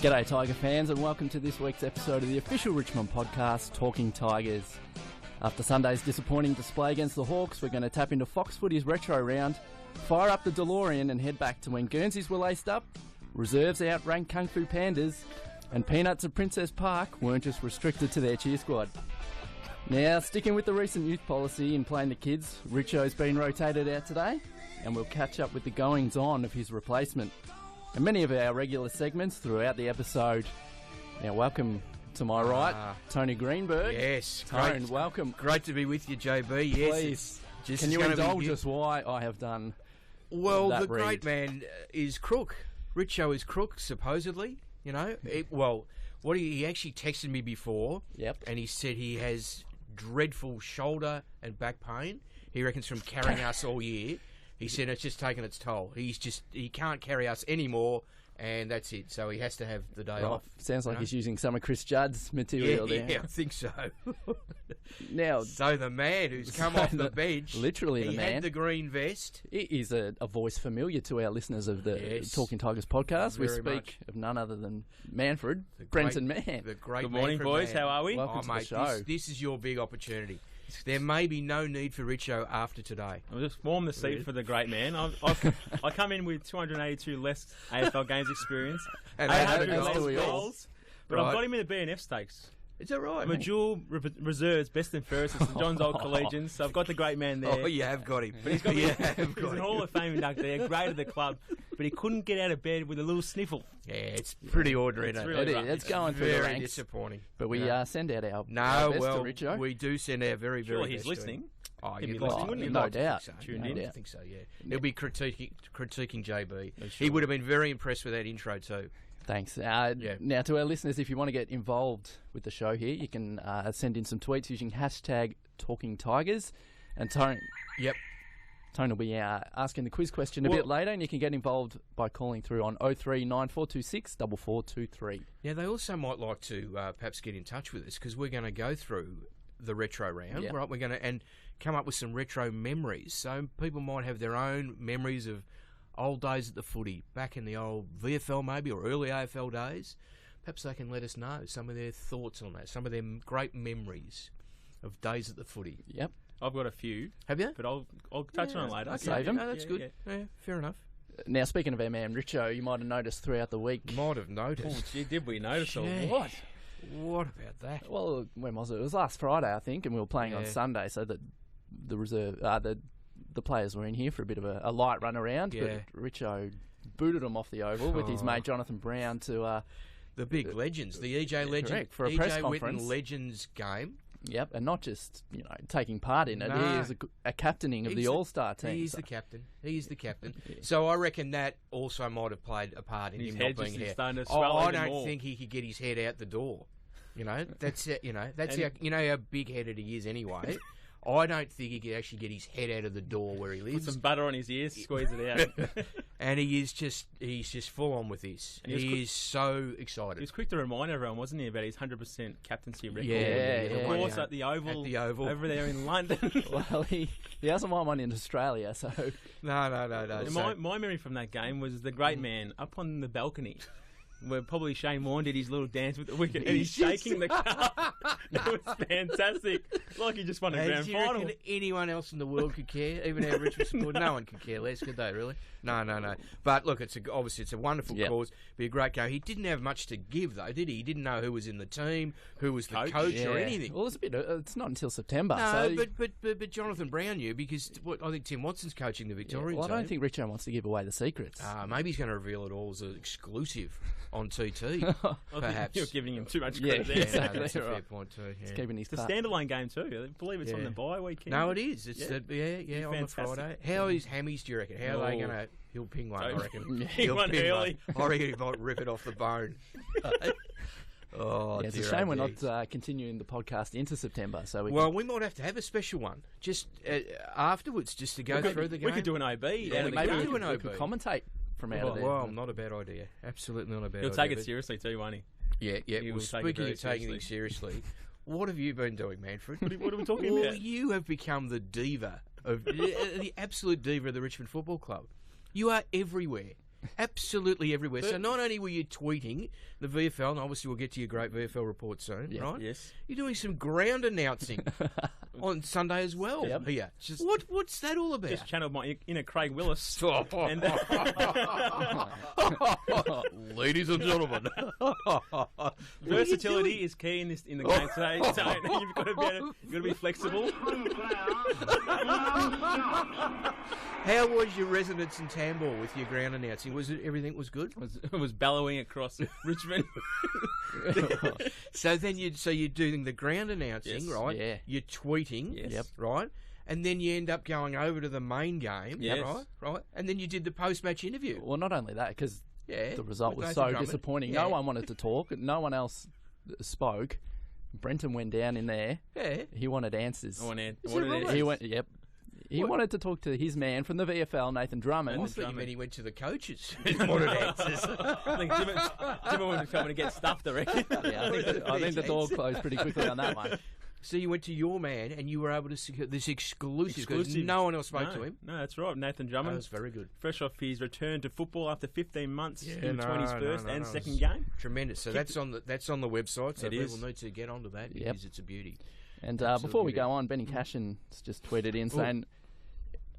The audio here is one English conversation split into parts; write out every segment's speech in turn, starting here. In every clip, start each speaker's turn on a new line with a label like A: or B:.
A: G'day Tiger fans and welcome to this week's episode of the official Richmond podcast, Talking Tigers. After Sunday's disappointing display against the Hawks, we're going to tap into Fox Footy's retro round, fire up the DeLorean and head back to when Guernseys were laced up, reserves outrank Kung Fu Pandas, and peanuts at Princess Park weren't just restricted to their cheer squad. Now, sticking with the recent youth policy in playing the kids, Richo's been rotated out today, and we'll catch up with the goings-on of his replacement and many of our regular segments throughout the episode. Now, welcome to my right, Tony Greenberg.
B: Yes.
A: Tone, welcome.
B: Great to be with you, JB. Yes.
A: Please, can you indulge us why I have done
B: the great man is crook. Richo is crook, supposedly. You know, he actually texted me before, and he said he has dreadful shoulder and back pain. He reckons from carrying us all year. He said it's just taken its toll. He can't carry us anymore, and that's it. So he has to have the day off.
A: Sounds like he's using some of Chris Judd's material there.
B: Yeah, I think so.
A: Now,
B: so the man who's come off the bench,
A: literally the man,
B: he had the green vest.
A: It is a voice familiar to our listeners of the Talking Tigers podcast. We speak of none other than Manfred, Brenton Mann.
B: The great
C: Good morning, boys.
B: Man.
C: How are we?
A: Welcome to the show.
B: This is your big opportunity. There may be no need for Richo after today.
C: I'll just warm the seat for the great man. I come in with 282 less AFL games experience,
B: and
C: 800 less goals, but I've got him in the BNF stakes.
B: Is that right?
C: I'm a dual reserves, best and fairest at St John's Old Collegians, so I've got the great man there.
B: Oh, you have got him.
C: But he's got he's an Hall of Fame inductee, great at the club, but he couldn't get out of bed with a little sniffle.
B: Yeah, it's pretty ordinary.
A: It's going through the ranks.
B: Very disappointing.
A: But we send out our best to Richo.
B: We do send our very, very
C: best.
B: He's
C: listening.
B: Oh,
C: he'd be
B: listening,
C: wouldn't he?
A: No doubt.
B: I think so, yeah. He'll be critiquing JB. He would have been very impressed with that intro too.
A: Thanks. Now, to our listeners, if you want to get involved with the show here, you can send in some tweets using hashtag Talking Tigers. And Tone will be asking the quiz question a bit later, and you can get involved by calling through on 03 9426 4423.
B: Now, they also might like to perhaps get in touch with us because we're going to go through the retro round, right? We're going to come up with some retro memories. So people might have their own memories of old days at the footy, back in the old VFL maybe, or early AFL days. Perhaps they can let us know some of their thoughts on that, some of their great memories of days at the footy.
A: Yep.
C: I've got a few.
B: Have you?
C: But I'll touch on it later.
A: Save them.
B: No, that's good. Yeah, fair enough.
A: Now, speaking of our man Richo, you might have noticed throughout the week.
B: Might have noticed.
C: Oh, gee, did we notice or
B: what? What about that?
A: Well, when was it? It was last Friday, I think, and we were playing on Sunday, so that the reserve, the players were in here for a bit of a light run around.
B: Yeah.
A: But Richo booted them off the oval with his mate Jonathan Brown to
B: the big legends, the EJ Legend,
A: correct, for a press conference.
B: Whitten Legends game.
A: Yep, and not just taking part in it. He is a captaining of the All-Star team.
B: He's the captain. He's the captain. So I reckon that also might have played a part in him not being here.
C: I
B: don't think he could get his head out the door. That's how big-headed he is anyway. I don't think he could actually get his head out of the door where he lives.
C: Put some butter on his ears, squeeze it out.
B: And he's just full on with this. And he is so excited.
C: He was quick to remind everyone, wasn't he, about his 100% captaincy record?
B: Of
C: course, at the Oval. Over there in London.
A: Well, he hasn't won one in Australia, so...
B: No.
C: My memory from that game was the great man up on the balcony, where probably Shane Warne did his little dance with the wicket, and he's shaking the cup. It was fantastic. Like he just won a grand final.
B: Do you reckon anyone else in the world could care? Even our Richmond squad? No one could care less, could they, really? No. But look, obviously it's a wonderful cause. Be a great game. He didn't have much to give, though, did he? He didn't know who was in the team, who was the coach or anything.
A: Well, it's not until September.
B: No, but Jonathan Brown knew, because I think Tim Watson's coaching the Victorian team.
A: I don't think Richo wants to give away the secrets.
B: Maybe he's going to reveal it all as an exclusive on TT, perhaps.
C: You're giving him too much credit there.
A: Exactly.
B: That's a fair point too.
A: He's keeping his
C: It's a standalone game too. I believe it's on the bye weekend.
B: No, it is. It's on the Friday. How is Hammies, do you reckon? How are they going to... He'll ping one, I reckon.
C: He'll ping early.
B: I reckon he might rip it off the bone.
A: It's a shame we're not continuing the podcast into September. So
B: we might have to have a special one just afterwards, just to go through the game.
C: We could do an OB.
A: Maybe we could commentate from out of there.
B: Well, not a bad idea. Absolutely not a bad idea.
C: He'll take it seriously too, won't he?
B: Yeah. Well, speaking of taking things seriously, what have you been doing, Manfred?
C: What are we talking about?
B: Well, you have become the absolute diva of the Richmond Football Club. You are everywhere. Absolutely everywhere. So not only were you tweeting the VFL, and obviously we'll get to your great VFL report soon, right?
C: Yes.
B: You're doing some ground announcing on Sunday as well.
A: Yep.
B: Here. What's that all about?
C: Just channeled my inner Craig Willis.
B: And, ladies and gentlemen,
C: versatility is key in the game today. So you've got to be flexible.
B: How was your residence in Tambour with your ground announcing? Everything was good?
C: It was bellowing across Richmond.
B: So you're doing the ground announcing, right?
A: Yeah.
B: You're tweeting,
C: Yes.
B: right? And then you end up going over to the main game,
C: Yes.
B: right? And then you did the post-match interview.
A: Well, not only that, because the result
B: with
A: was
B: Nathan
A: so
B: Drummond.
A: disappointing.
B: Yeah.
A: No one wanted to talk. No one else spoke. Brenton went down in there.
B: Yeah.
A: He wanted answers.
B: Is it right?
A: He went. Yep. He wanted to talk to his man from the VFL, Nathan Drummond.
B: I thought you meant he went to the coaches and wanted answers.
C: I think Jimmy was coming to get stuffed, I reckon.
A: Yeah, I think the door closed pretty quickly on that one.
B: So you went to your man and you were able to secure this exclusive. Because no one else spoke to him.
C: No, that's right. Nathan Drummond.
B: That was very good.
C: Fresh off his return to football after 15 months in
B: no,
C: between his first and
B: no,
C: second game.
B: Tremendous. So that's on the website. So
C: It
B: people
C: is.
B: need to get onto that
A: Yep.
B: because it's a beauty.
A: And before we go on, Benny Cashin just tweeted in saying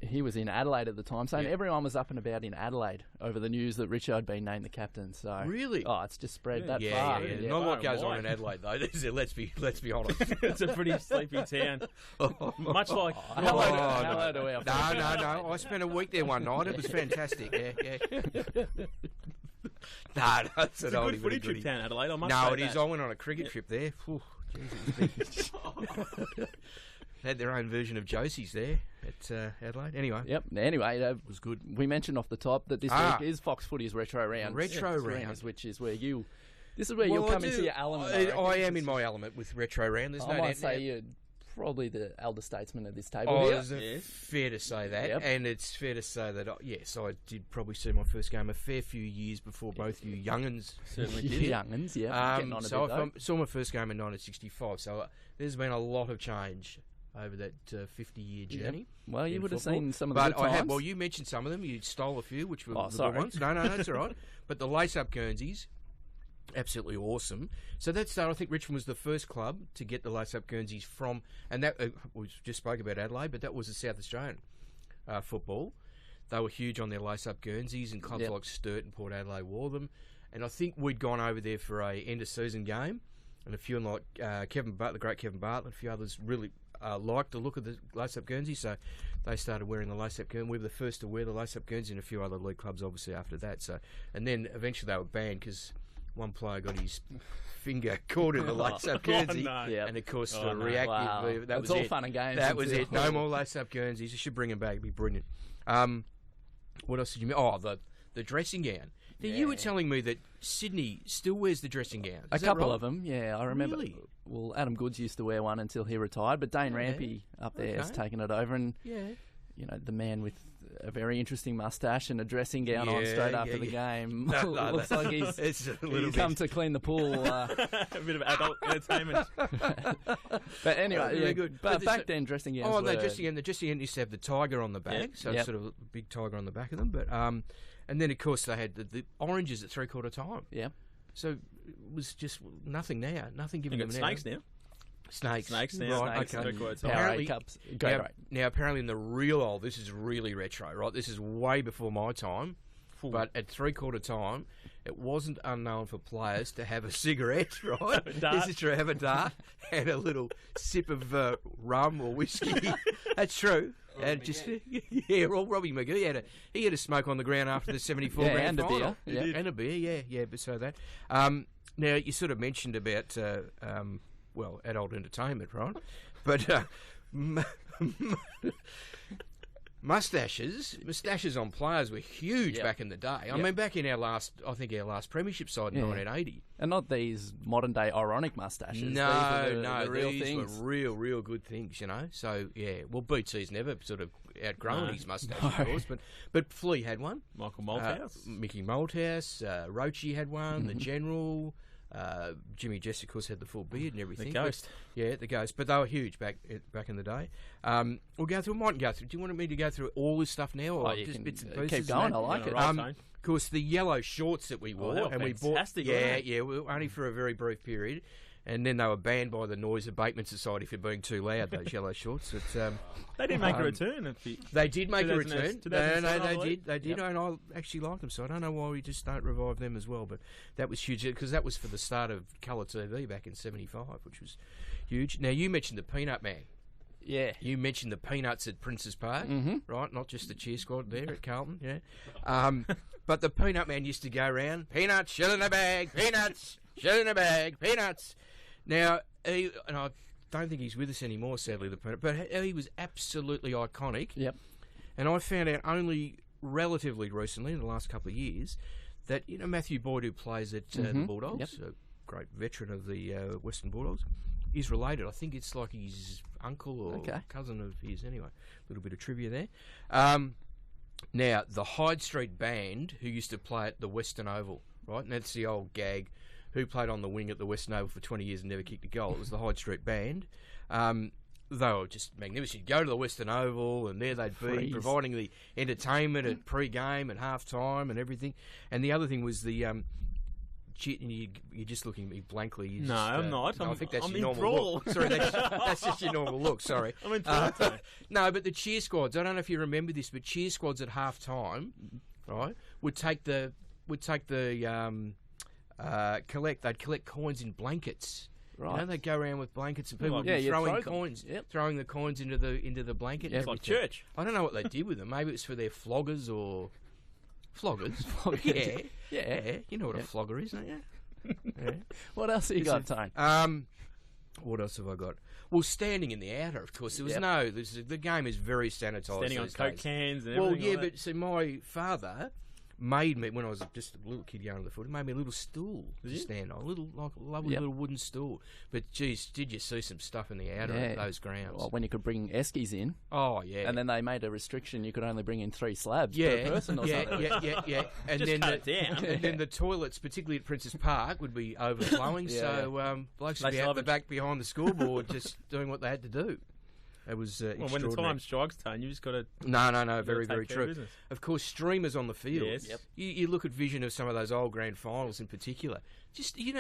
A: he was in Adelaide at the time, saying everyone was up and about in Adelaide over the news that Richo had been named the captain. So
B: Really?
A: oh, it's just spread that
B: Yeah,
A: far.
B: yeah. Not a lot goes on in Adelaide though. Let's be honest.
C: It's a pretty sleepy town. Much like...
A: Hello to our
B: No. I spent a week there one night. It was fantastic. Yeah. No, that's
C: It's a good footy trip town, Adelaide. I must
B: No,
C: say
B: it is.
C: that.
B: I went on a cricket trip there. Whew, geez, they had their own version of Josie's there at Adelaide. Anyway.
A: Yep. Anyway, it
B: was good.
A: We mentioned off the top that this week is Fox Footy's Retro Round.
B: Retro Round.
A: Which is where you... This is where you'll come into your element.
B: I am in my element with Retro Round. There's
A: I
B: no
A: might
B: doubt.
A: say you're probably the elder statesman of this table
B: Oh,
A: here.
B: is it fair to say that?
A: Yep.
B: And it's fair to say that, yes, I did probably see my first game a fair few years before both you young'uns
C: Certainly
A: You
C: did.
A: young'uns, yeah. Getting on a
B: so
A: bit, though.
B: I saw my first game in 1965, so there's been a lot of change over that 50-year journey.
A: Well, you
B: in
A: would have
B: football.
A: seen some of the
B: But
A: good times.
B: well, you mentioned some of them. You stole a few, which were the
A: sorry.
B: good ones. No, that's all right. But the lace-up Guernseys, absolutely awesome. So that's I think Richmond was the first club to get the lace-up Guernseys from, and that we just spoke about Adelaide, but that was the South Australian football. They were huge on their lace-up Guernseys, and clubs like Sturt and Port Adelaide wore them. And I think we'd gone over there for a end-of-season game, and a few like Kevin Bartlett, the great Kevin Bartlett, a few others really liked the look of the lace-up Guernsey, so they started wearing the lace-up Guernsey. We were the first to wear the lace-up Guernsey, and a few other league clubs obviously after that. So, and then eventually they were banned because one player got his finger caught in the lace-up Guernsey,
C: no.
B: and of course the reactive.
A: Wow.
B: That
A: That's
B: was
A: all
B: it.
A: fun and games.
B: That was it. No more lace-up Guernseys. You should bring them back. It'd be brilliant. What else did you mean? Oh, the dressing gown. Now, you were telling me that Sydney still wears the dressing gown.
A: A couple of them, yeah. I remember.
B: Really?
A: Well, Adam Goods used to wear one until he retired, but Dane Rampy up there has taken it over, and you know, the man with a very interesting moustache and a dressing gown on straight after the game looks like he's come to clean the pool.
C: A bit of adult entertainment.
A: But anyway,
B: Really good.
A: But back then, dressing gowns.
B: Oh, no,
A: were,
B: dressing gown used to have the tiger on the back, so it's sort of a big tiger on the back of them. But and then of course they had the oranges at 3/4 time.
A: Yeah.
B: So it was just nothing now. Nothing given
C: You
B: them
C: got
B: now.
C: snakes now.
B: Snakes
C: now.
B: Right,
C: Snakes,
B: okay.
C: 3/4 time.
A: Powerade cups. Go right.
B: Now, apparently in the real old, this is really retro, right? This is way before my time. But at 3/4 time, it wasn't unknown for players to have a cigarette, right? This is true. Have a dart and a little sip of rum or whiskey. That's true. And just Robbie McGee he had a smoke on the ground after the 74 grand
A: and
B: final.
A: a beer. Yeah.
B: And a beer, yeah. But so that. Now you sort of mentioned about adult entertainment, right? But mustaches on players were huge back in the day. I mean, back in our last premiership side in 1980.
A: And not these modern day ironic mustaches.
B: No,
A: the real
B: these
A: things.
B: were real good things, you know. So yeah, well, Bootsie's never sort of outgrown his mustache, of course, but Flea had one.
C: Michael Malthouse.
B: Mickey Malthouse, Roachy had one. The General. Jimmy Jess, of course, had the full beard and everything.
C: The Ghost.
B: The Ghost. But they were huge back in the day. We'll go through. Might go through. Do you want me to go through all this stuff now, or just bits and pieces?
A: Keep going. I like it.
B: Of course, the yellow shorts that we wore,
C: and we
B: bought.
C: Yeah,
B: we were only for a very brief period. And then they were banned by the Noise Abatement Society for being too loud, those yellow shorts.
C: They did make a return.
B: They did make a return.
C: No,
B: they did. And I actually liked them, so I don't know why we just don't revive them as well. But that was huge, because that was for the start of colour TV back in '75, which was huge. Now, you mentioned the Peanut Man.
A: Yeah.
B: You mentioned the Peanuts at Prince's Park, right? Not just the cheer squad there at Carlton, but the Peanut Man used to go around, peanuts, shell in a bag, peanuts, shell in a bag, peanuts. Now, and I don't think he's with us anymore, sadly, the Peanut, but he was absolutely iconic.
A: Yep.
B: And I found out only relatively recently, in the last couple of years, that Matthew Boyd, who plays at the Bulldogs, a great veteran of the Western Bulldogs, is related. I think it's like his uncle or cousin of his. Anyway, a little bit of trivia there. Now, the Hyde Street Band, who used to play at the Western Oval, right? And that's the old gag. Who played on the wing at the Western Oval for 20 years and never kicked a goal. It was the Hyde Street Band. They were just magnificent. You'd go to the Western Oval, and there they'd be, providing the entertainment at pre-game and half-time and everything. And the other thing was the... you're just looking at me blankly.
C: No, I'm not.
B: No, I think that's
C: I'm
B: your normal look. Sorry, that's just your normal look. Sorry.
C: I'm in trouble.
B: No, but the cheer squads. I don't know if you remember this, but cheer squads at half-time, right, would collect coins in blankets. Right. They'd go around with blankets and people would be throwing coins, throwing the coins into the blanket.
C: It's like church.
B: I don't know what they did with them. Maybe it was for their floggers or floggers. Yeah. You know what a flogger is, don't you? Yeah.
A: What else have you got, Tone?
B: What else have I got? Well, standing in the outer, of course. There was the game is very sanitised.
C: Standing on Coke cans and everything.
B: Well, yeah, but see, my father made me, when I was just a little kid going to the foot, he made me a little stool to stand on, a lovely little wooden stool. But, geez, did you see some stuff in the outer of those grounds?
A: Well, when you could bring eskies in.
B: Oh, yeah.
A: And then they made a restriction, you could only bring in 3 slabs per person or something.
B: Yeah. And
C: just
B: then
C: cut it down.
B: And then the toilets, particularly at Prince's Park, would be overflowing, so blokes would be out the back behind the scoreboard just doing what they had to do. It was extraordinary.
C: When the time strikes, Tone, you just got to...
B: No, very, very true. Of course, streamers on the field.
C: Yes. Yep.
B: You look at vision of some of those old grand finals in particular. Just, you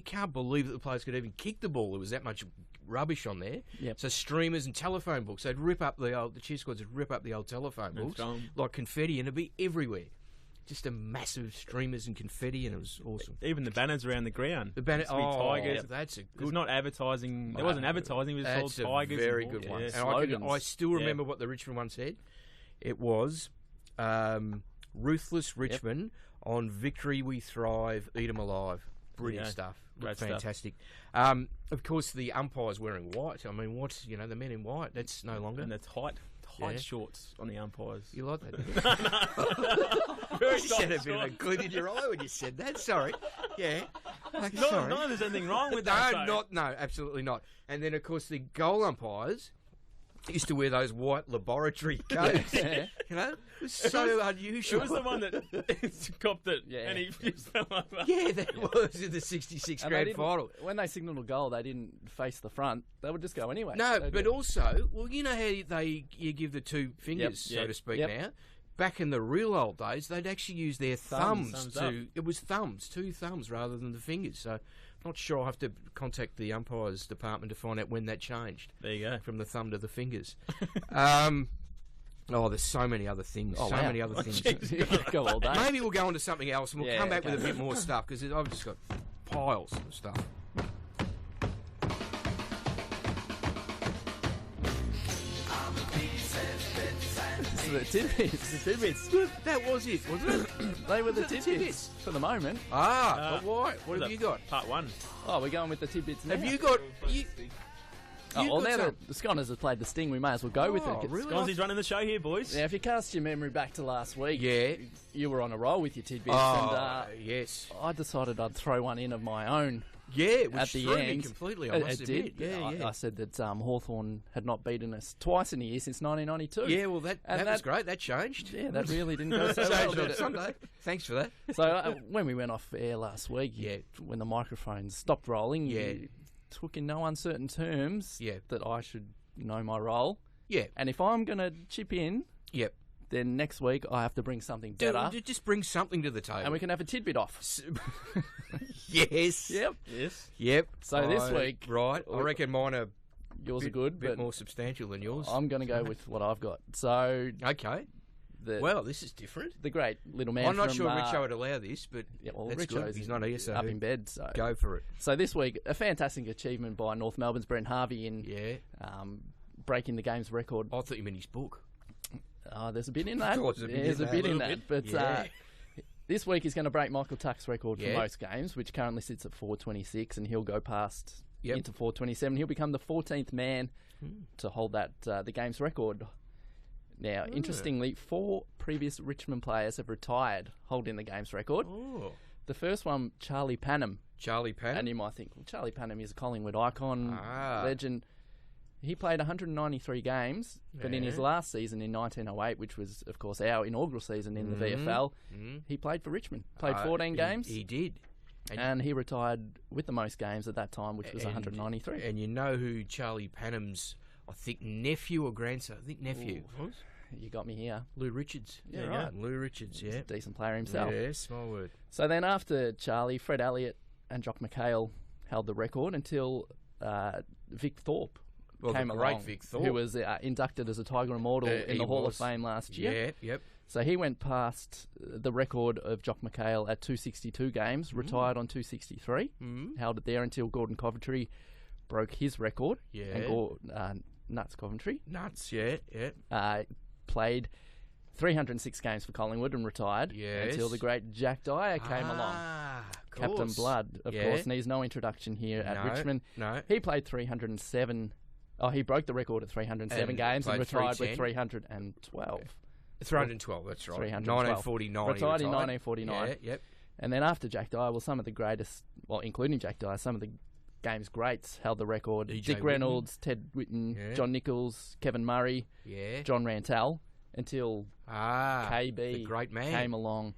B: can't believe that the players could even kick the ball. There was that much rubbish on there.
A: Yep.
B: So streamers and telephone books, they'd rip up the cheer squads would rip up the old telephone books like confetti, and it'd be everywhere. Just a massive streamers and confetti, and it was awesome.
C: Even the banners around the ground.
B: The banner,
C: Tigers.
B: That's a good.
C: It's not advertising. There wasn't advertising. It was called Tigers.
B: That's a very good one. And I still remember what the Richmond one said. It was ruthless Richmond on victory we thrive, eat 'em alive. Brilliant stuff.
C: Great
B: Fantastic. Of course, the umpires wearing white. I mean, the men in white. That's no longer.
C: And the tight shorts on the umpires.
B: You like that? You said a bit of a glint in your eye when you said that. Sorry. Yeah. Sorry.
C: No, there's anything wrong with that.
B: No, absolutely not. And then, of course, the goal umpires used to wear those white laboratory coats. It was so unusual.
C: It was the one that copped it, and he just fell over.
B: Yeah, that was in the 66 grand final.
A: When they signalled a goal, they didn't face the front. They would just go anyway.
B: No, but also, you know how you give the 2 fingers, so to speak, now? Back in the real old days, they'd actually use their thumbs to... It was 2 thumbs rather than the fingers, so... Not sure. I'll have to contact the umpires department to find out when that changed.
C: There you go.
B: From the thumb to the fingers. There's so many other things. Many other things.
A: Go all day.
B: Maybe we'll go on to something else and we'll come back with a bit more stuff, because I've just got piles of stuff.
A: The tidbits.
B: That was it, wasn't it?
A: They were the tidbits for the moment.
B: But why? What have you got?
C: Part 1.
A: Oh, we're going with the tidbits now.
B: Have you got...
A: now that the Sconners have played the sting, we may as well go with it.
C: Really? Sconsy's running the show here, boys.
A: Now, if you cast your memory back to last week, you were on a roll with your tidbits.
B: Yes.
A: I decided I'd throw one in of my own.
B: Yeah, which
A: at the
B: threw me
A: end.
B: completely, I must admit.
A: Did.
B: Yeah.
A: I said that Hawthorn had not beaten us twice in a year since 1992.
B: Yeah, well, that was great. That changed.
A: Yeah, that really didn't go so well,
B: Changed
A: did
B: on
A: it?
B: Sunday. Thanks for that.
A: So when we went off air last week, when the microphones stopped rolling, you took in no uncertain terms that I should know my role.
B: Yeah.
A: And if I'm going to chip in, then next week I have to bring something better.
B: Just bring something to the table.
A: And we can have a tidbit off.
B: Yes.
A: Yep. So this week...
B: Right. I reckon mine are...
A: Yours are good,
B: bit more substantial than yours.
A: I'm going to go with what I've got. So...
B: Okay. Well, this is different.
A: The great little man
B: I'm not
A: from,
B: sure Richo would allow this, but that's good. He's not here, so
A: up in bed. So
B: go for it.
A: So this week, a fantastic achievement by North Melbourne's Brent Harvey in breaking the game's record.
B: I thought you meant his book.
A: There's a bit in that.
B: There's a bit in that.
A: But this week he's going to break Michael Tuck's record for most games, which currently sits at 426, and he'll go past into 427. He'll become the 14th man to hold that the game's record. Now, interestingly, 4 previous Richmond players have retired holding the game's record.
B: Oh.
A: The first one, Charlie Panham. And you might think, well, Charlie Panham is a Collingwood icon, legend. He played 193 games, but in his last season in 1908, which was, of course, our inaugural season in the VFL, he played for Richmond. Played 14 games.
B: He did.
A: And he retired with the most games at that time, which was 193.
B: And you know who Charlie Panham's, I think, nephew or grandson? I think nephew.
A: You got me here.
B: Lou Richards.
A: Yeah, right.
B: Lou Richards,
A: He's a decent player himself.
B: Yeah, small word.
A: So then after Charlie, Fred Elliott and Jock McHale held the record until Vic Thorpe came along,
B: Vic Thorpe,
A: who was inducted as a Tiger Immortal in the Hall of Fame last year.
B: Yep.
A: So he went past the record of Jock McHale at 262 games, retired on 263, held it there until Gordon Coventry broke his record. And Nuts Coventry.
B: Nuts, yeah.
A: Played 306 games for Collingwood and retired until the great Jack Dyer came along. Captain Blood, of course, needs no introduction here at Richmond.
B: No.
A: He played 307. He broke the record at 307 games and retired with 312.
B: 312, that's right.
A: 1949. Retired in 1949.
B: Yep.
A: And then after Jack Dyer, some of the greatest, including Jack Dyer, some of the game's greats held the record. Dick Reynolds, Ted Whitten, John Nichols, Kevin Murray, John Rantel, until KB,
B: the great man,
A: came along.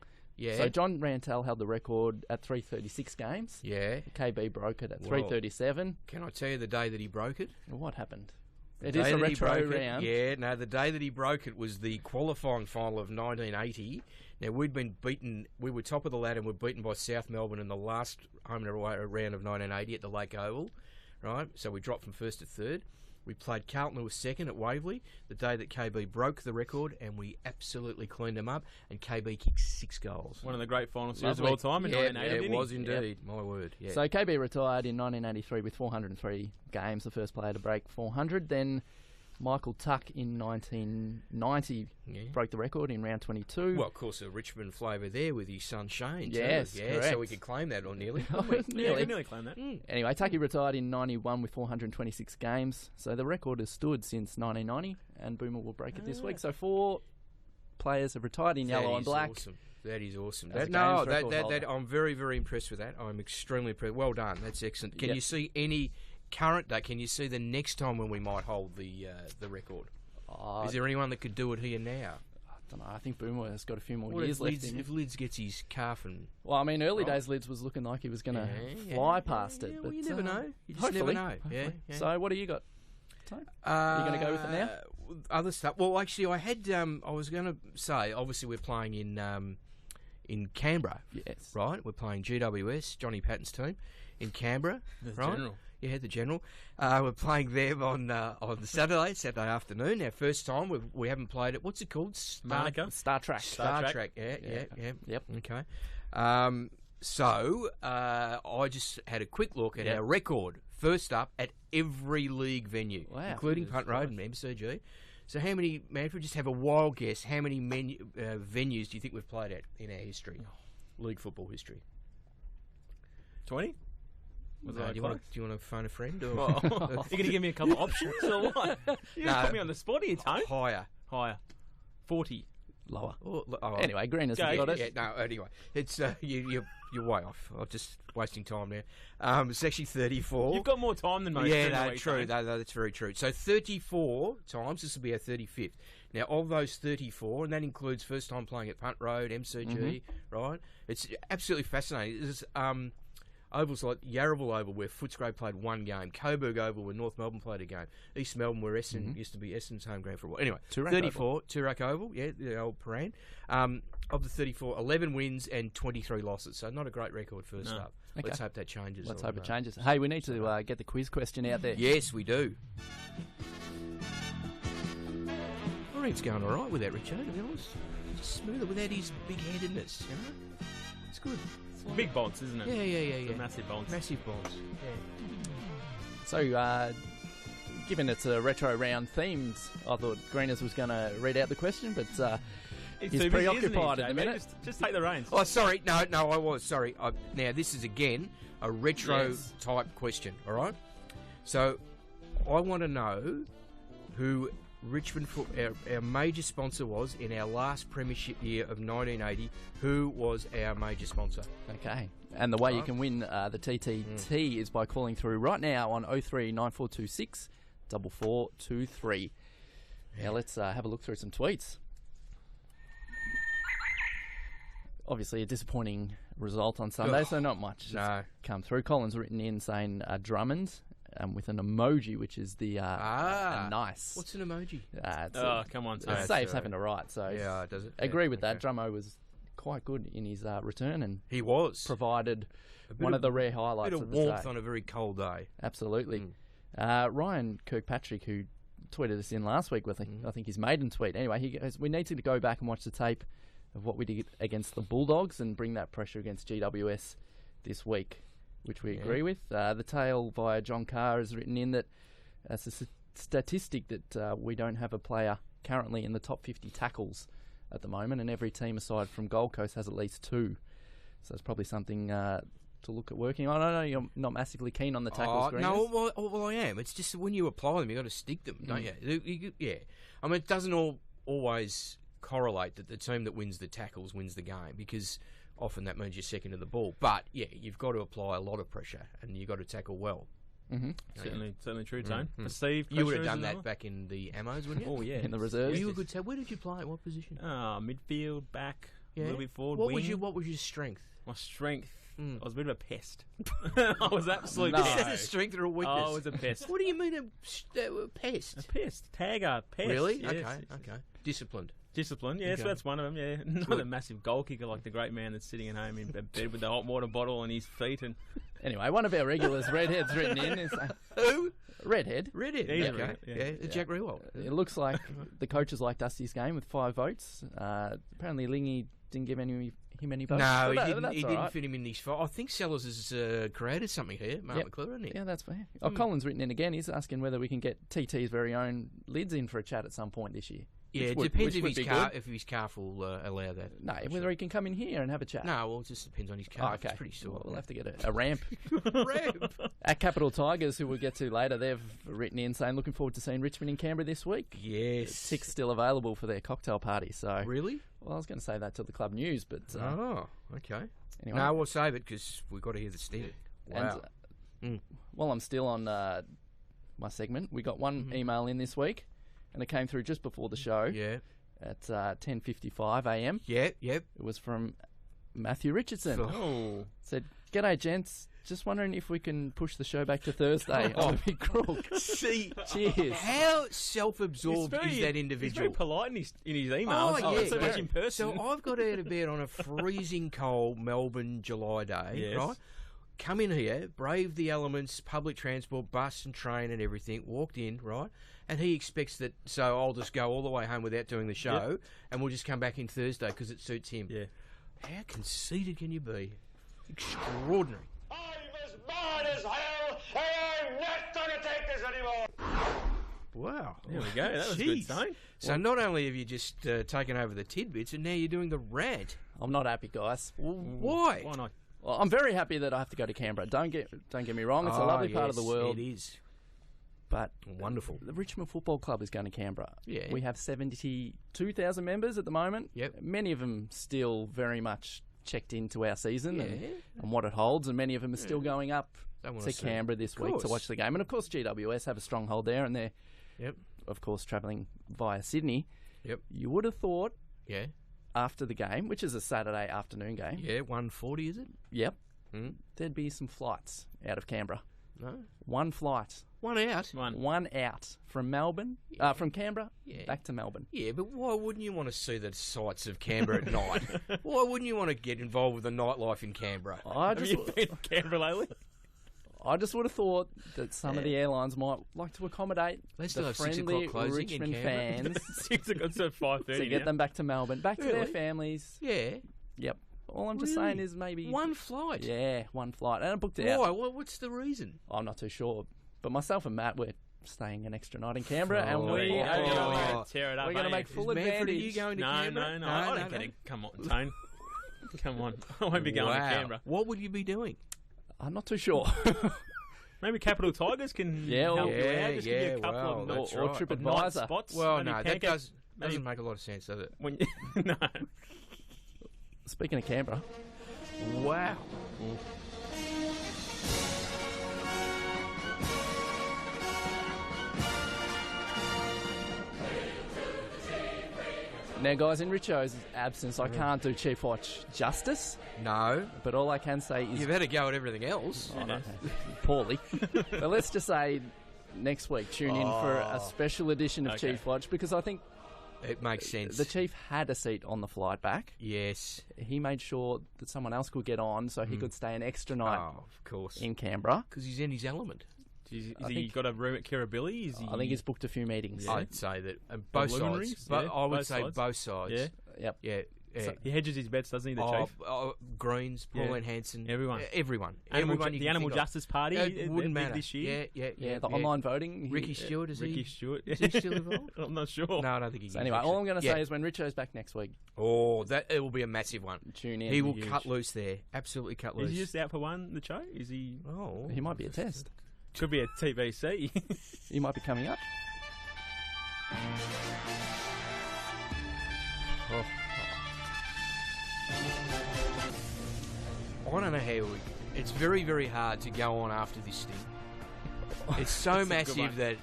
A: So John Rantel held the record at 336 games. KB broke it at 337.
B: Can I tell you the day that he broke it?
A: What happened? It is a retro round.
B: The day that he broke it was the qualifying final of 1980. Now, we'd been beaten, we were top of the ladder and were beaten by South Melbourne in the last home and away round of 1980 at the Lake Oval, right? So we dropped from first to third. We played Carlton, who was second at Waverley, the day that KB broke the record, and we absolutely cleaned them up, and KB kicked 6 goals.
C: One of the great final series of all time in 1980.
B: It was indeed, my word. Yeah.
A: So KB retired in 1983 with 403 games, the first player to break 400. Then Michael Tuck in 1990 broke the record in round 22.
B: Well, of course, a Richmond flavour there with his son Shane.
A: Yes,
B: correct. So we could claim that, or nearly.
C: nearly claim that.
A: Anyway, Tucky retired in 91 with 426 games. So the record has stood since 1990, and Boomer will break it this week. So 4 players have retired in yellow and black.
B: Awesome. That is awesome. I'm very, very impressed with that. I'm extremely impressed. Well done. That's excellent. Can you see any current day? Can you see the next time when we might hold the record? Is there anyone that could do it here now?
A: I don't know. I think Boomer has got a few more years left in him.
B: If Lids gets his calf and...
A: Well, I mean, early days Lids was looking like he was going to fly past it. But
B: you never know. You just
A: hopefully,
B: never know. Yeah.
A: So what do you got, Tone? Are you going to go with it now?
B: Other stuff. Well, actually, I had... I was going to say, obviously, we're playing in Canberra.
A: Yes.
B: Right? We're playing GWS, Johnny Patton's team, in Canberra.
C: The
B: right?
C: General.
B: Yeah, the General. We're playing them on the Saturday afternoon. Our first time. We haven't played it. What's it called?
A: Star Trek.
B: Star Trek. Yeah.
A: Yep.
B: Okay. So I just had a quick look at our record. First up at every league venue, including Punt Road and MCG. So how many, man, if we just have a wild guess, how many venues do you think we've played at in our history? League football history.
C: 20?
B: Do you want to phone a friend? Or?
C: You're going to give me a couple options or what? You just put me on the spot here, Tone.
B: Higher.
C: 40.
A: Lower. Anyway, Green has got it.
B: Yeah, no, anyway. It's you're way off. I'm just wasting time now. It's actually 34.
C: You've got more time than most.
B: Yeah, no, true. No, that's very true. So 34 times, this will be our 35th. Now, of those 34, and that includes first time playing at Punt Road, MCG, right? It's absolutely fascinating. There's ovals like Yarraville Oval, where Footscray played one game. Coburg Oval, where North Melbourne played a game. East Melbourne, where Essendon used to be Essendon's home ground for a while. Anyway,
A: Toorak
B: 34,
A: Oval.
B: Toorak Oval, yeah, the old Paran. Of the 34, 11 wins and 23 losses. So not a great record first up.
A: Okay.
B: Let's hope that changes.
A: Let's hope it changes. Hey, we need to get the quiz question out there.
B: Yes, we do. I think it's going all right without Richo, to be honest. Just smoother without his big-headedness, you know? It's good.
C: It's big bonds, isn't it?
B: Yeah.
C: Massive bonds.
B: Massive bonds, yeah.
A: So, given it's a retro round themed, I thought Greeners was going to read out the question, but he's preoccupied at the minute.
C: Just take the reins.
B: Oh, sorry. No, I was. Sorry. Now, this is, again, a retro-type question, all right? So, I want to know who Richmond, our major sponsor was in our last premiership year of 1980. Who was our major sponsor?
A: Okay. And the way you can win the TTT is by calling through right now on 03 9426 4423. Now let's have a look through some tweets. Obviously a disappointing result on Sunday, so not much has come through. Colin's written in saying Drummond. With an emoji, which is the nice.
B: What's an emoji?
C: Come on,
A: it saves having to write. So
B: yeah, does it?
A: Agree with that. Drummo was quite good in his return, and
B: he was
A: provided one of the rare highlights.
B: A bit of warmth on a very cold day.
A: Absolutely. Ryan Kirkpatrick, who tweeted us in last week with I think his maiden tweet. Anyway, he goes, "We need to go back and watch the tape of what we did against the Bulldogs and bring that pressure against GWS this week." Which we agree with. The tale via John Carr has written in that it's a statistic that we don't have a player currently in the top 50 tackles at the moment, and every team aside from Gold Coast has at least 2. So it's probably something to look at working on. I know you're not massively keen on the tackles, Greeners.
B: No, well, I am. It's just when you apply them, you've got to stick them, don't you? Yeah. I mean, it doesn't always correlate that the team that wins the tackles wins the game, because often that means you're second to the ball. But, yeah, you've got to apply a lot of pressure and you've got to tackle well.
C: Certainly true, Tone. Perceived
B: you would have done that back in the Ammos, wouldn't you?
A: Oh, yeah. In the reserves.
B: Were you a good tackle? Where did you play? What position?
C: Midfield, back, a little bit forward,
B: what
C: wing.
B: What was your strength?
C: My strength? I was a bit of a pest. I was absolutely
B: Is that a strength or a weakness?
C: I was a pest.
B: What do you mean a pest?
C: A pest. Tagger. Pest.
B: Really?
C: Yes.
B: Okay. Disciplined.
C: Yeah, so that's one of them, yeah. Not a massive goal kicker like the great man that's sitting at home in bed with the hot water bottle on his feet. And
A: anyway, one of our regulars, Redhead's written in. Is,
B: who?
A: Redhead.
B: Okay. Yeah. Jack Rewald.
A: It looks like the coaches like Dusty's game with 5 votes. Apparently Lingy didn't give him any votes.
B: No, he didn't fit him in these 5. I think Sellers has created something here, Mark McClure, hasn't he?
A: Yeah, that's fair. Colin's written in again. He's asking whether we can get TT's very own Lids in for a chat at some point this year.
B: Yeah, it depends if his calf will allow that.
A: No, whether he can come in here and have a chat.
B: No, well, it just depends on his calf.
A: Okay.
B: It's pretty sore.
A: Well, we'll have to get a ramp.
B: Ramp.
A: At Capital Tigers, who we'll get to later, they've written in saying looking forward to seeing Richmond in Canberra this week.
B: Yes.
A: 6 still available for their cocktail party. So
B: really?
A: Well, I was going to say that till the club news, but
B: okay.
A: Anyway.
B: No, we'll save it because we've got to hear the stint. Wow.
A: And while I'm still on my segment, we got one email in this week, and it came through just before the show.
B: Yeah.
A: At 10:55 a.m.
B: Yep.
A: It was from Matthew Richardson.
C: Oh.
A: Said, "G'day, gents. Just wondering if we can push the show back to Thursday on the Big Crook."
B: See,
A: cheers.
B: How self-absorbed is that individual?
C: He's very polite in his emails.
B: Oh, yeah.
C: So much in person.
B: So I've got out of bed on a freezing cold Melbourne July day, right? Come in here, braved the elements, public transport, bus and train and everything, walked in, right? And he expects that, so I'll just go all the way home without doing the show, and we'll just come back in Thursday because it suits him.
C: Yeah.
B: How conceited can you be? Extraordinary.
D: I'm as mad as hell, and I'm not going to take this anymore.
B: Wow.
C: There we go. That was good, Tone.
B: So not only have you just taken over the Tidbits, and now you're doing the rant.
A: I'm not happy, guys.
B: Well, why?
C: Why not?
A: Well, I'm very happy that I have to go to Canberra. Don't get me wrong. It's a lovely part of the world.
B: It is.
A: But
B: wonderful.
A: The Richmond Football Club is going to Canberra.
B: Yeah.
A: We have 72,000 members at the moment.
B: Yep.
A: Many of them still very much checked into our season and what it holds, and many of them are still going up to Canberra this week to watch the game. And of course, GWS have a stronghold there, and they're, of course, travelling via Sydney.
B: Yep.
A: You would have thought, after the game, which is a Saturday afternoon game.
B: Yeah, 1:40 is it?
A: Yep. There'd be some flights out of Canberra.
B: No.
A: One flight.
B: One out?
A: One out from Melbourne, from Canberra back to Melbourne.
B: Yeah, but why wouldn't you want to see the sights of Canberra at night? Why wouldn't you want to get involved with the nightlife in Canberra?
C: Have you been to Canberra lately?
A: I just would have thought that some of the airlines might like to accommodate the friendly Richmond fans
C: 6 o'clock to 5:30
A: to get them back to Melbourne, back to their families.
B: Yeah.
A: Yep. All I'm just saying is maybe...
B: One flight?
A: Yeah, one flight. And I booked it out.
B: Why? What's the reason?
A: I'm not too sure. But myself and Matt, we're staying an extra night in Canberra, and
C: we're going
A: to make full advantage.
B: Are you going to Canberra?
C: No. I don't get it. Come on, Tone. Come on. I won't be going to Canberra.
B: What would you be doing?
A: I'm not too sure.
C: Maybe Capital Tigers can help you out. Just give you a couple of
A: or TripAdvisor
C: spots.
B: Well, no, that doesn't make a lot of sense, does it?
C: No.
A: Speaking of Canberra.
B: Wow.
A: Now, guys, in Richo's absence, I can't do Chief Watch justice.
B: No.
A: But all I can say is...
B: You've had a go at everything else.
A: Oh, no. Poorly. But let's just say next week, tune in for a special edition of Chief Watch, because I think...
B: It makes sense.
A: The Chief had a seat on the flight back.
B: Yes.
A: He made sure that someone else could get on so he could stay an extra night
B: of course.
A: in Canberra.
B: Because he's in his element.
C: Has he got a room at Kirribilli?
A: I think he's booked a few meetings.
B: Yeah. I'd say that both sides. But I would say both sides.
C: Yeah.
A: Yep.
B: Yeah.
C: So he hedges his bets, doesn't he, the Chief?
B: Greens, Pauline Hanson.
C: Everyone.
B: The
C: Animal Justice Party.
B: It wouldn't matter.
C: This year.
A: Yeah, the online voting.
B: Ricky Stewart, is
C: Ricky Stewart.
B: Is he still involved?
C: I'm not sure.
B: No, I don't think he is.
A: So anyway, all I'm going to say is when Richo's back next week.
B: Oh, it will be a massive one.
A: Tune in.
B: He will cut loose there. Absolutely cut loose.
C: Is he just out for one, the Cho? Is he...
A: Oh. He might be a test.
C: Could be a TVC.
A: He might be coming up.
B: I don't know how it's very, very hard to go on after this thing. It's so massive that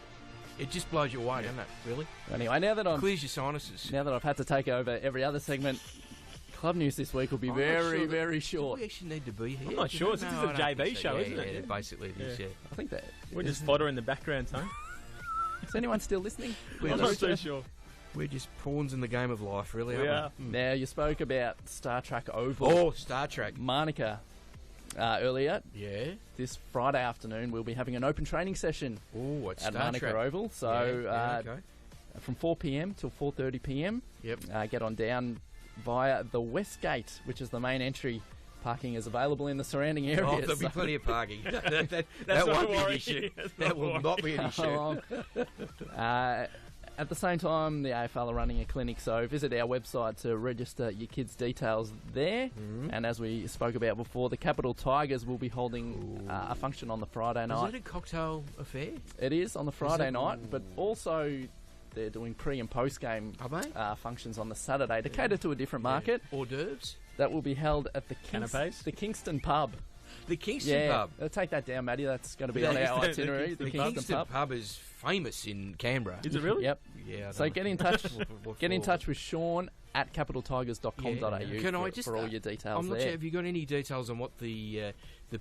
B: it just blows you away, doesn't it? Really?
A: Anyway, now that
B: clears your sinuses.
A: Now that I've had to take over every other segment, club news this week will be very short.
B: Do we actually need to be here?
C: I'm not sure. This is a JV show, isn't it?
B: Yeah, basically it is,
A: I think that...
C: We're just fodder in the background, Tone.
A: Is anyone still listening?
C: I'm not so sure.
B: We're just pawns in the game of life, really,
C: aren't
B: we?
A: Now, you spoke about Star Trek Oval.
B: Oh, Star Trek.
A: Monica, earlier.
B: Yeah.
A: This Friday afternoon, we'll be having an open training session at Monica Oval. So, from 4 p.m. till 4:30 p.m.
B: Yep.
A: Get on down via the West Gate, which is the main entry. Parking is available in the surrounding areas.
B: Oh, there'll be plenty of parking. that won't be an issue. That will not be an issue.
A: At the same time, the AFL are running a clinic, so visit our website to register your kids' details there. And as we spoke about before, the Capital Tigers will be holding a function on the Friday night.
B: Is that a cocktail affair?
A: It is on the Friday night, but also they're doing pre- and post-game functions on the Saturday to cater to a different market.
B: Hors d'oeuvres?
A: That will be held at the Kingston Pub.
B: The Kingston Pub?
A: Take that down, Matty. That's going to be on our itinerary.
B: The Kingston Pub is famous in Canberra.
C: Is it really?
A: Yep.
B: Yeah.
A: So get in touch. Get in touch with Sean at capitaltigers.com.au for all your details.
B: I'm not sure. Have you got any details on what the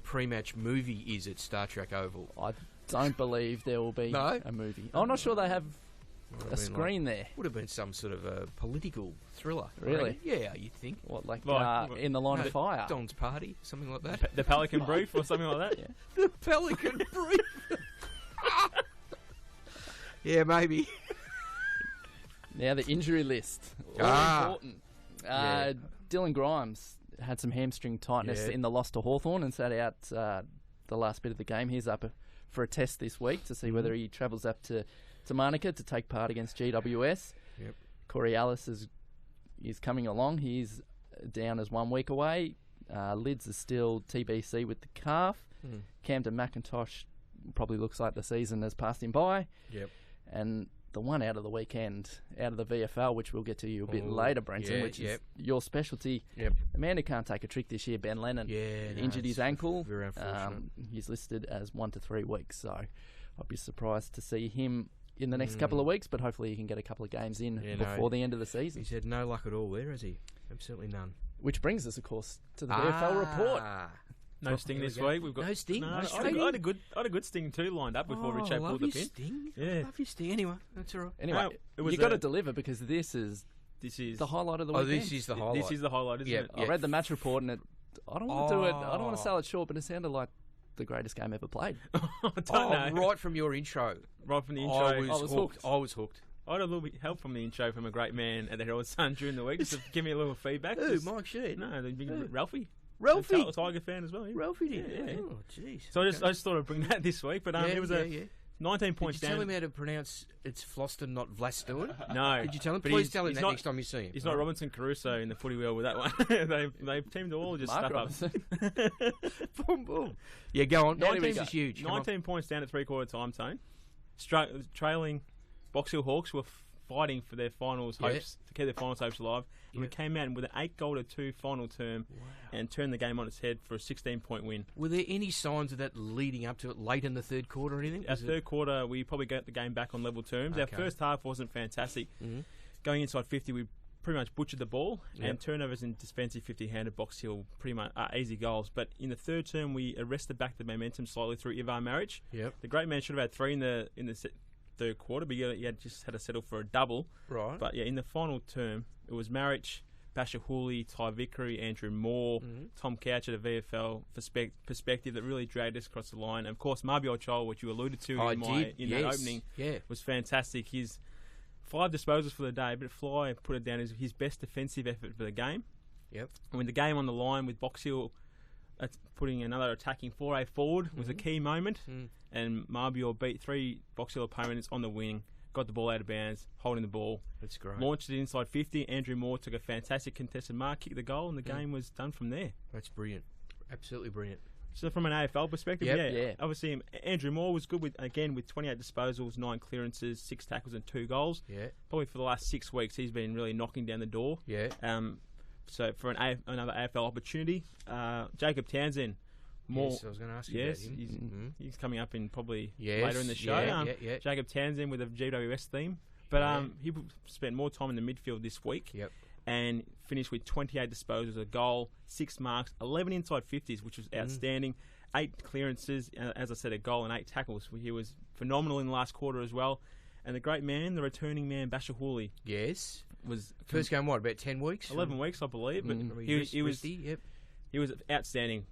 B: pre-match movie is at Star Trek Oval?
A: I don't believe there will be a movie. I'm not sure they have a screen there.
B: Would have been some sort of a political thriller.
A: Really?
B: Yeah, you'd think.
A: What, like In the Line of Fire?
B: Don's Party, something like that.
C: The Pelican Brief or something like that?
A: Yeah.
B: The Pelican Brief. Yeah, maybe.
A: Now the injury list. All important. Dylan Grimes had some hamstring tightness in the loss to Hawthorn and sat out the last bit of the game. He's up for a test this week to see whether he travels up to Monica to take part against GWS.
B: Yep.
A: Corey Ellis is coming along. He's down as 1 week away. Lids is still TBC with the calf. Camden McIntosh probably looks like the season has passed him by.
B: Yep.
A: And the one out of the weekend, out of the VFL, which we'll get to you a bit later, Brenton, which is your specialty.
B: Yep.
A: A man who can't take a trick this year, Ben Lennon. Injured his ankle.
B: Very unfortunate.
A: He's listed as 1 to 3 weeks, so I'd be surprised to see him in the next couple of weeks, but hopefully he can get a couple of games in before the end of the season.
B: He's had no luck at all there, has he? Absolutely none.
A: Which brings us, of course, to the VFL report.
C: No sting this week. We've got
B: no sting.
C: No, I had a good sting too lined up before Richo pulled the pin.
B: Sting.
C: Yeah,
B: I love your sting. Anyway, that's all right.
A: Anyway, you got to deliver because this is the highlight of the weekend.
B: This is the highlight.
C: This is the highlight, isn't it?
A: I read the match report and I don't want to do it. I don't want to sell it short, but it sounded like the greatest game ever played.
C: I don't know.
B: Right from your intro.
C: Right from the intro.
B: I was hooked. I was hooked.
C: I had a little bit of help from the intro from a great man at the Herald Sun during the week just to give me a little feedback.
B: Who, Mike Sheed?
C: No, the big Ralphie.
B: Ralphie?
C: A Tiger fan as well. Yeah.
B: Ralphie did?
C: Yeah.
B: Oh, jeez.
C: So I just thought I'd bring that this week, but it was a 19 points
B: down. Did you tell him how to pronounce it's Floston, not Vlastuen?
C: No.
B: Did you tell him? Please tell him that next time you see him.
C: He's not Robinson Crusoe in the footy wheel with that one. they've teamed to all just
A: Mark
C: stuff
A: up.
B: Boom, boom. Yeah, go on. 19 is huge.
C: 19 points down at three-quarter time, Tone. Trailing Box Hill Hawks were fighting for their finals hopes, to keep their finals hopes alive. And we came out with an 8-2 final term and turned the game on its head for a 16-point win.
B: Were there any signs of that leading up to it late in the third quarter or anything?
C: Our third quarter, we probably got the game back on level terms. Our first half wasn't fantastic.
B: Mm-hmm.
C: Going inside 50, we pretty much butchered the ball, and turnovers in defensive 50-handed Box Hill pretty much easy goals. But in the third term, we arrested back the momentum slightly through Ivar Maric.
B: Yep.
C: The great man should have had 3 in the third quarter, but he had just had to settle for a double.
B: Right.
C: But in the final term, it was Maric, Basher Hooley, Ty Vickery, Andrew Moore, Tom Couch at a VFL perspective that really dragged us across the line. And of course, Marbiol Chol, which you alluded to that opening, was fantastic. His 5 disposals for the day, but Fly put it down as his best defensive effort for the game.
B: Yep.
C: And with the game on the line with Box Hill putting another attacking 4A forward was a key moment, and Marbiol beat 3 Box Hill opponents on the wing, got the ball out of bounds, holding the ball.
B: That's great.
C: Launched it inside 50. Andrew Moore took a fantastic contested mark, kicked the goal, and the game was done from there.
B: That's brilliant. Absolutely brilliant.
C: So from an AFL perspective, obviously Andrew Moore was good with 28 disposals, 9 clearances, 6 tackles and 2 goals.
B: Yeah.
C: Probably for the last 6 weeks, he's been really knocking down the door.
B: Yeah.
C: So for another AFL opportunity, Jacob Townsend.
B: Yes, I was going to ask you about him.
C: He's coming up in probably later in the show. Jacob Townsend with a GWS theme. But he spent more time in the midfield this week and finished with 28 disposals, a goal, 6 marks, 11 inside 50s, which was outstanding, 8 clearances, as I said, a goal and 8 tackles. He was phenomenal in the last quarter as well. And the great man, the returning man, Basher Hooley.
B: Yes.
C: Was
B: first game, about 10 weeks?
C: 11 weeks, I believe. But he was outstanding.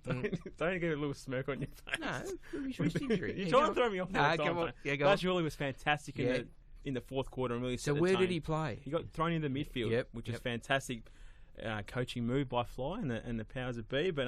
C: Don't get a little smirk on your face.
B: No, his wrist injury.
C: You're trying to throw me off.
B: Come on. Yeah, go on.
C: Basher Hooley was fantastic in the fourth quarter and really set the tone.
B: So where did he play?
C: He got thrown into the midfield, which was fantastic. Coaching move by Fly and the powers that be, but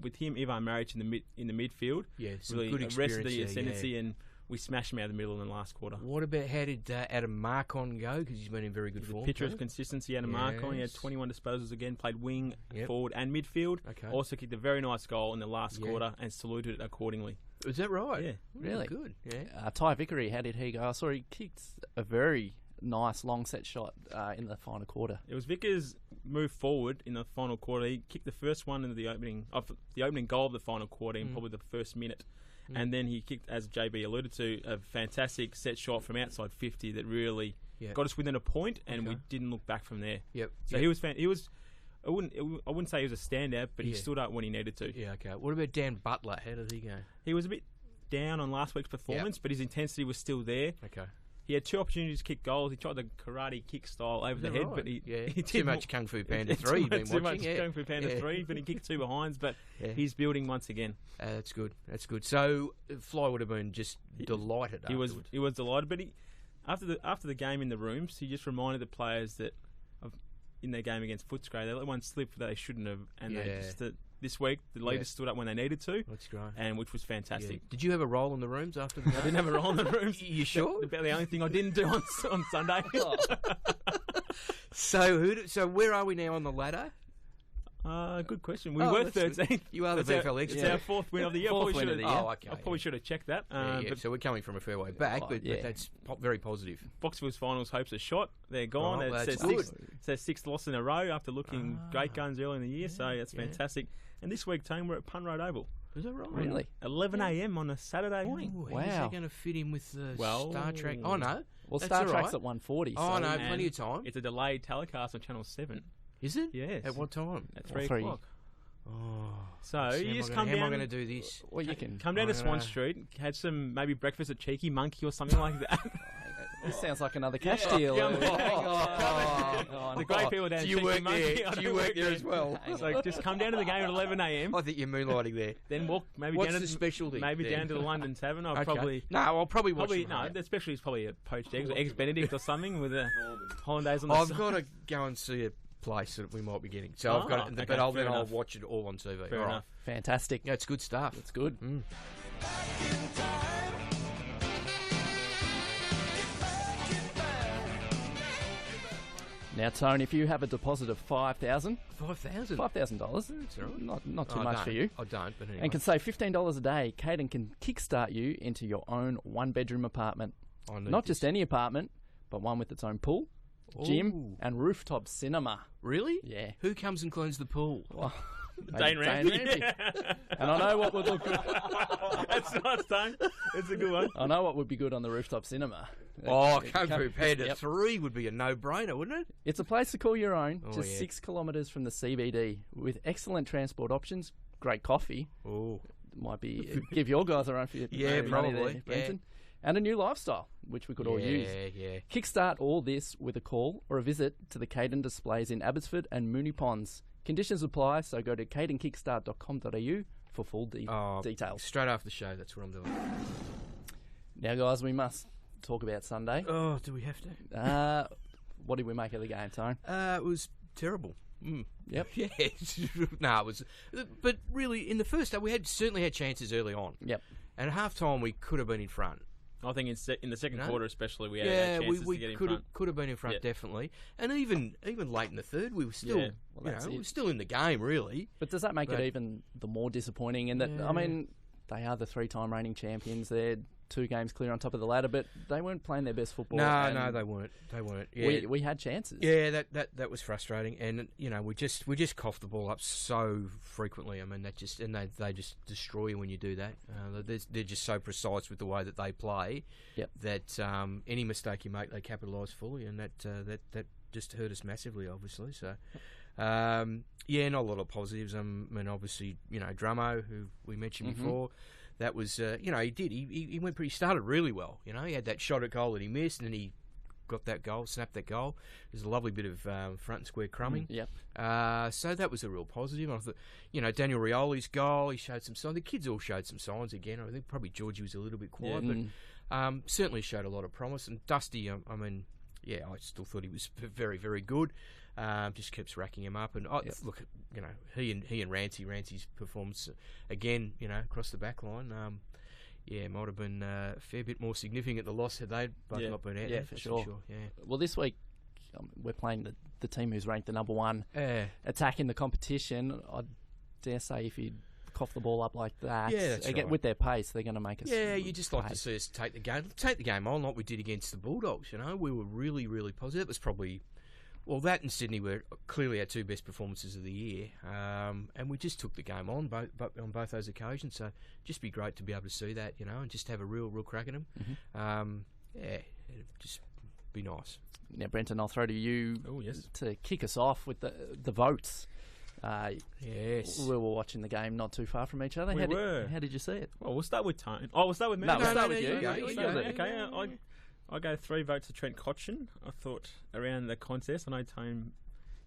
C: with him, Ivan Maric in the midfield, really
B: good
C: arrested the ascendancy and we smashed him out of the middle in the last quarter.
B: What about how did Adam Marcon go? Because he's been in very good form.
C: Picture of consistency. Adam Marcon, he had 21 disposals again, played wing, forward, and midfield.
B: Okay.
C: Also kicked a very nice goal in the last quarter and saluted it accordingly.
B: Is that right?
C: Yeah,
A: really
B: good. Yeah.
A: Ty Vickery, how did he go? I saw he kicked a very nice long set shot in the final quarter.
C: It was Vickers' move forward in the final quarter. He kicked the first one into the opening goal of the final quarter in probably the first minute. And then he kicked, as JB alluded to, a fantastic set shot from outside 50 that really got us within a point, and we didn't look back from there.
B: Yep.
C: So he was. I wouldn't say he was a standout, but he stood up when he needed to.
B: Yeah. Okay. What about Dan Butler? How did he go?
C: He was a bit down on last week's performance, but his intensity was still there.
B: Okay.
C: He had 2 opportunities to kick goals. He tried the karate kick style over the head, but he
B: too much Kung Fu Panda 3 you've been watching.
C: Too much Kung Fu Panda 3, but he kicked 2 behinds, but he's building once again.
B: That's good. That's good. So Fly would have been just delighted.
C: He was delighted, but after the game in the rooms, he just reminded the players that in their game against Footscray, they let one slip that they shouldn't have, and they just this week the leaders stood up when they needed to.
B: That's great,
C: and which was fantastic.
B: Yeah. Did you have a role in the rooms after the game?
C: I didn't have a role in the rooms.
B: You sure?
C: About the only thing I didn't do on Sunday.
B: So where are we now on the ladder?
C: Good question. We were 13th.
B: You are the VFL expert.
C: It's our fourth win of the year.
A: Okay.
C: I probably should have checked that.
B: But so we're coming from a fair way back, but that's very positive.
C: Foxville's finals hopes are shot. They're gone.
B: That's
C: it's their sixth loss in a row after looking great guns early in the year, so that's fantastic. And this week, Tone, we're at Punt Road Oval.
B: Is that right?
A: Really?
C: 11 a.m. on a Saturday morning.
B: Wow. How's that going to fit in with the Star Trek? Oh, no.
A: Well, Star Trek's at 1:40.
B: Oh, no, plenty of time.
C: It's a delayed telecast on Channel 7.
B: Is it?
C: Yes.
B: At what time?
C: At 3 o'clock.
B: Oh.
C: So you just come down.
B: How am I going to do this?
A: Well, you can
C: come down to Swan Street, had some maybe breakfast at Cheeky Monkey or something like that.
A: This sounds like another cash deal.
C: The great people down at Cheeky Monkey.
B: Do you work there as well?
C: So just come down to the game at 11 a.m.
B: I think you're moonlighting there.
C: Then walk maybe
B: What's
C: down
B: the specialty?
C: Maybe down to the London Tavern. I'll
B: probably watch it.
C: No, the specialty is probably a poached eggs or eggs Benedict or something with a hollandaise on the
B: side.
C: side.
B: I've got to go and see a place that we might be getting. So I've got it, but I'll watch it all on TV.
C: Fair enough.
A: Fantastic.
B: Yeah, it's good stuff.
A: It's good. Now, Tone, if you have a deposit of $5,000, not too much for you.
B: I don't, but anyway.
A: And can save $15 a day, Caden can kickstart you into your own one-bedroom apartment. Not just any apartment, but one with its own pool, gym, and rooftop cinema.
B: Really?
A: Yeah.
B: Who comes and cleans the pool?
A: Well,
C: Dane Ramsey.
A: And I know what would look good.
C: That's nice, Dane. It's a good one.
A: I know what would be good on the rooftop cinema.
B: Come prepared to 3 would be a no-brainer, wouldn't it?
A: It's a place to call your own, just 6 kilometres from the CBD, with excellent transport options, great coffee.
B: Oh,
A: might be give your guys a run for your
B: probably.
A: There, and a new lifestyle, which we could all use. Kickstart all this with a call or a visit to the Caden displays in Abbotsford and Moonee Ponds. Conditions apply, so go to cadenkickstart.com.au for full details.
B: Straight after the show, that's what I'm doing.
A: Now, guys, we must talk about Sunday.
B: Oh, do we have to?
A: What did we make of the game, Tone?
B: It was terrible.
A: Yep.
B: Yeah. No, it was. But really, in the first half, we certainly had chances early on.
A: Yep.
B: And at half-time, we could have been in front.
C: I think in the second quarter especially, we had chances to get in front.
B: Could have been in front, definitely. And even late in the third, we were still, we were still in the game, really.
A: But does that make it even the more disappointing? In that, I mean, they are the 3-time reigning champions. They're 2 games clear on top of the ladder, but they weren't playing their best football.
B: No, they weren't. Yeah.
A: We had chances.
B: Yeah, that was frustrating, and we just coughed the ball up so frequently. I mean, they just destroy you when you do that. They're just so precise with the way that they play that any mistake you make, they capitalise fully, and that just hurt us massively, obviously. So. Not a lot of positives. I mean, obviously, Drummo, who we mentioned before. That was, he went pretty, started really well. He had that shot at goal that he missed, and then he got that goal, snapped that goal. There's a lovely bit of front and square crumbing. So that was a real positive. I thought, Daniel Rioli's goal, he showed some signs. The kids all showed some signs again. I think probably Georgie was a little bit quiet, but certainly showed a lot of promise. And Dusty, I still thought he was very, very good. Just keeps racking him up, and look, he and Rancy's performance again, across the back line, might have been a fair bit more significant. The loss had they both not been out there, for sure. Yeah.
A: Well, this week we're playing the team who's ranked the number 1 attack in the competition. I dare say if you cough the ball up like that, with their pace, they're going to make us.
B: Yeah, you just like to see us take the game on like we did against the Bulldogs. We were really, really positive. It was probably. Well, that and Sydney were clearly our 2 best performances of the year, and we just took the game on both those occasions. So just be great to be able to see that, and just have a real crack at them. It'd just be nice.
A: Now, Brenton, I'll throw to you to kick us off with the votes.
B: Yes,
A: we were watching the game not too far from each other. How did you see it?
C: Well, we'll start with Tone. Oh, we'll start with me.
A: No, we'll start with you.
C: Okay. I gave 3 votes to Trent Cotchin. I thought around the contest. I know Tone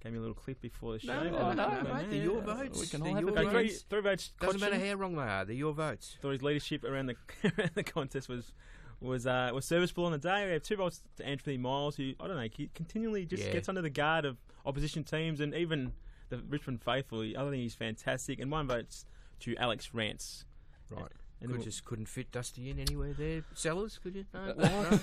C: gave me a little clip before the show.
B: No, mate, they're your votes.
A: We can all have
C: a 3 votes.
B: Doesn't matter how wrong they are. They're your votes.
C: Thought his leadership around the contest was serviceable on the day. We have 2 votes to Anthony Miles, who I don't know, he continually just gets under the guard of opposition teams and even the Richmond faithful. I think he's fantastic. And 1 vote to Alex Rants.
B: Right. Couldn't fit Dusty in anywhere there. Sellers, could you? No.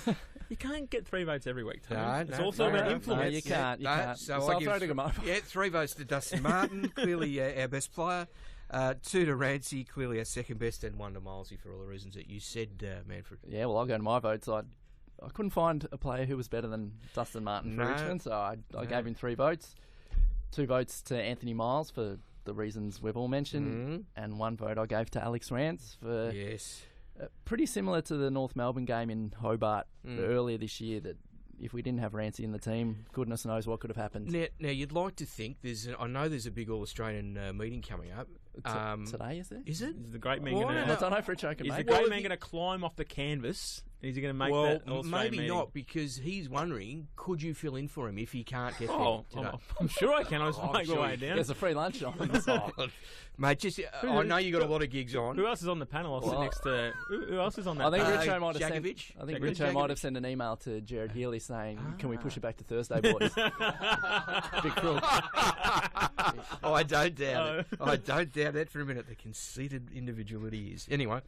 C: You can't get 3 votes every week, Tony.
B: No,
C: it's also about influence.
A: No, you can't.
B: So
A: I'll throw to Gamovo.
B: Yeah, 3 votes to Dustin Martin, clearly our best player. 2 to Rancy, clearly our second best, and 1 to Milesy for all the reasons that you said, Manfred.
A: Yeah, well, I'll go to my votes. I couldn't find a player who was better than Dustin Martin for Richmond, so I gave him 3 votes. 2 votes to Anthony Miles for the reasons we've all mentioned, and 1 vote I gave to Alex Rants for pretty similar to the North Melbourne game in Hobart earlier this year, that if we didn't have Rancy in the team, goodness knows what could have happened.
B: Now you'd like to think I know there's a big All-Australian meeting coming up.
A: Today, is there?
B: Is it?
C: Is the great man
A: I don't know if Richo can make it.
C: Is the great man going to climb off the canvas? Is he going to make that All-Australian
B: maybe
C: meeting?
B: not, because he's wondering, could you fill in for him if he can't get there today?
C: I'm sure I can. I was make my way down.
A: There's a free lunch on the side.
B: Mate, I know you got a lot of gigs on.
C: Who else is on the panel? I'll sit next to... Who else is on that
A: I think
C: panel?
A: Richo might have sent an email to Jared Healy saying, can we push it back to Thursday, boys? Big crook.
B: I don't doubt it. I don't doubt that for a minute. The conceited individual that he is. Anyway.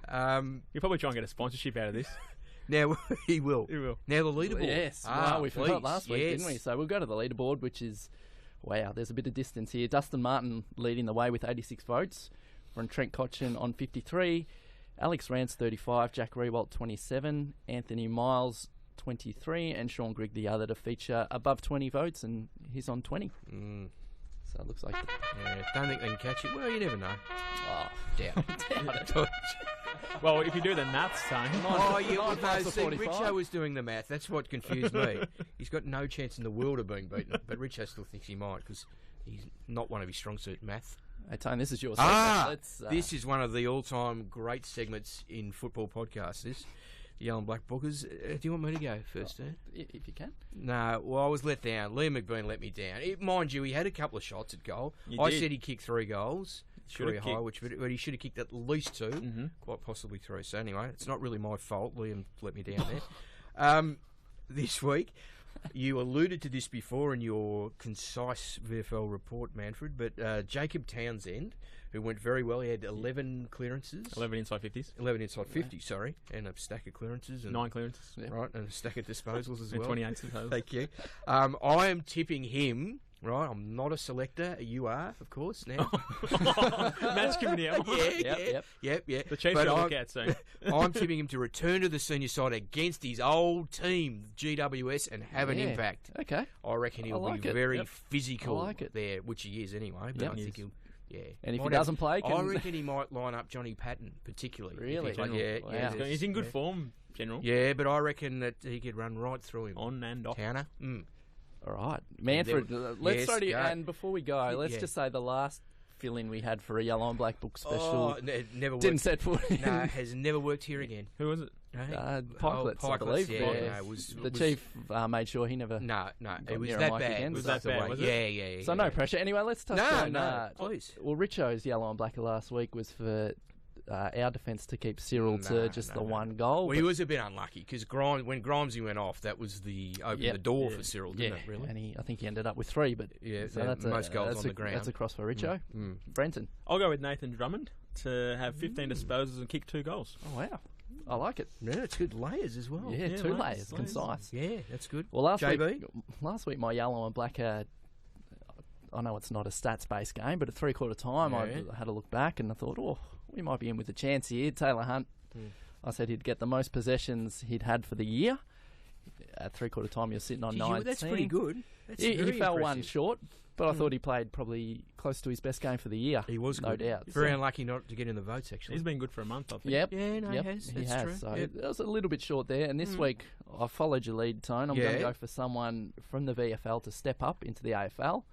C: You'll probably try and get a sponsorship out of this.
B: Now, he will.
C: He will.
B: Now, the leaderboard.
A: Yes. We forgot last week, didn't we? So we'll go to the leaderboard, which is... Wow, there's a bit of distance here. Dustin Martin leading the way with 86 votes. From Trent Cotchin on 53. Alex Rance, 35. Jack Rewalt, 27. Anthony Miles, 23. And Sean Grigg, the other, to feature above 20 votes, and he's on 20. So it looks like...
B: don't think they can catch it. Well, you never know.
A: Oh,
B: doubt it.
C: Well, if you do the maths, Tony.
B: Richo was doing the math. That's what confused me. He's got no chance in the world of being beaten, but Richo still thinks he might, because he's not one of his strong suit, math.
A: Hey, Tony, this is your segment.
B: This is one of the all-time great segments in football podcasts, this. Yellow and Black Bookers. Do you want me to go first,
A: if you can?
B: No, well, I was let down. Liam McBean let me down. Mind you, he had a couple of shots at goal. I said he kicked 3 goals. Career high, but he should have kicked at least 2, quite possibly 3. So anyway, it's not really my fault. Liam let me down there. This week, you alluded to this before in your concise VFL report, Manfred, but Jacob Townsend, who went very well, he had 11 clearances.
C: 11 inside 50s.
B: 11 inside 50, sorry, and a stack of clearances. And
C: 9 clearances.
B: Right, and a stack of disposals as
C: and
B: well.
C: 28 disposals.
B: Thank you. I am tipping him... Right, I'm not a selector. You are, of course, now.
C: Match committee.
B: Yep.
C: The Chiefs will look out soon.
B: I'm tipping him to return to the senior side against his old team, GWS, and have an impact.
A: Okay.
B: I reckon he'll be very physical there, which he is anyway. But I think he'll... Yeah.
A: And if he doesn't play...
B: I reckon he might line up Johnny Patton, particularly.
A: Really?
B: Yeah.
C: He's in good form, General.
B: Yeah, but I reckon that he could run right through him.
C: On and off.
B: Towner.
A: All right. Manfred, let's throw to you. And before we go, let's just say the last fill-in we had for a Yellow and Black Book special
B: never
A: didn't set foot in.
B: No, has never worked here again.
C: Who was it?
A: Pikelets, I believe.
B: Yeah.
A: The chief made sure he never...
B: No, it was that bad.
A: Again,
C: was that bad, was it?
B: Yeah.
A: So no pressure. Anyway, let's touch on...
B: No, please.
A: Well, Richo's Yellow and Black last week was for... our defence to keep Cyril to just the 1 goal.
B: Well, he was a bit unlucky because when Grimesy went off, that was the the door for Cyril, didn't it? Really,
A: and I think he ended up with 3. But
B: so that's most goals on the ground.
A: That's a cross for Richo. Brenton,
C: I'll go with Nathan Drummond to have 15 disposals and kick 2 goals.
A: Oh wow, I like it.
B: Yeah, it's good layers as well.
A: Yeah, 2 layers, concise.
B: Yeah, that's good.
A: Well, last week my Yellow and Black had. I know it's not a stats-based game, but at 3/4 time, I had a look back and I thought, we might be in with a chance here. Taylor Hunt, I said he'd get the most possessions he'd had for the year. At 3/4 time, you're sitting on 19.
B: That's pretty good.
A: He fell 1 short, but I thought he played probably close to his best game for the year.
B: He was
A: no doubt.
B: Very unlucky not to get in the votes, actually.
C: He's been good for a month, I think.
A: Yep.
B: Yeah, no, he has.
A: He has.
B: True.
A: So it was a little bit short there. And this week, I followed your lead, Tone. I'm going to go for someone from the VFL to step up into the AFL.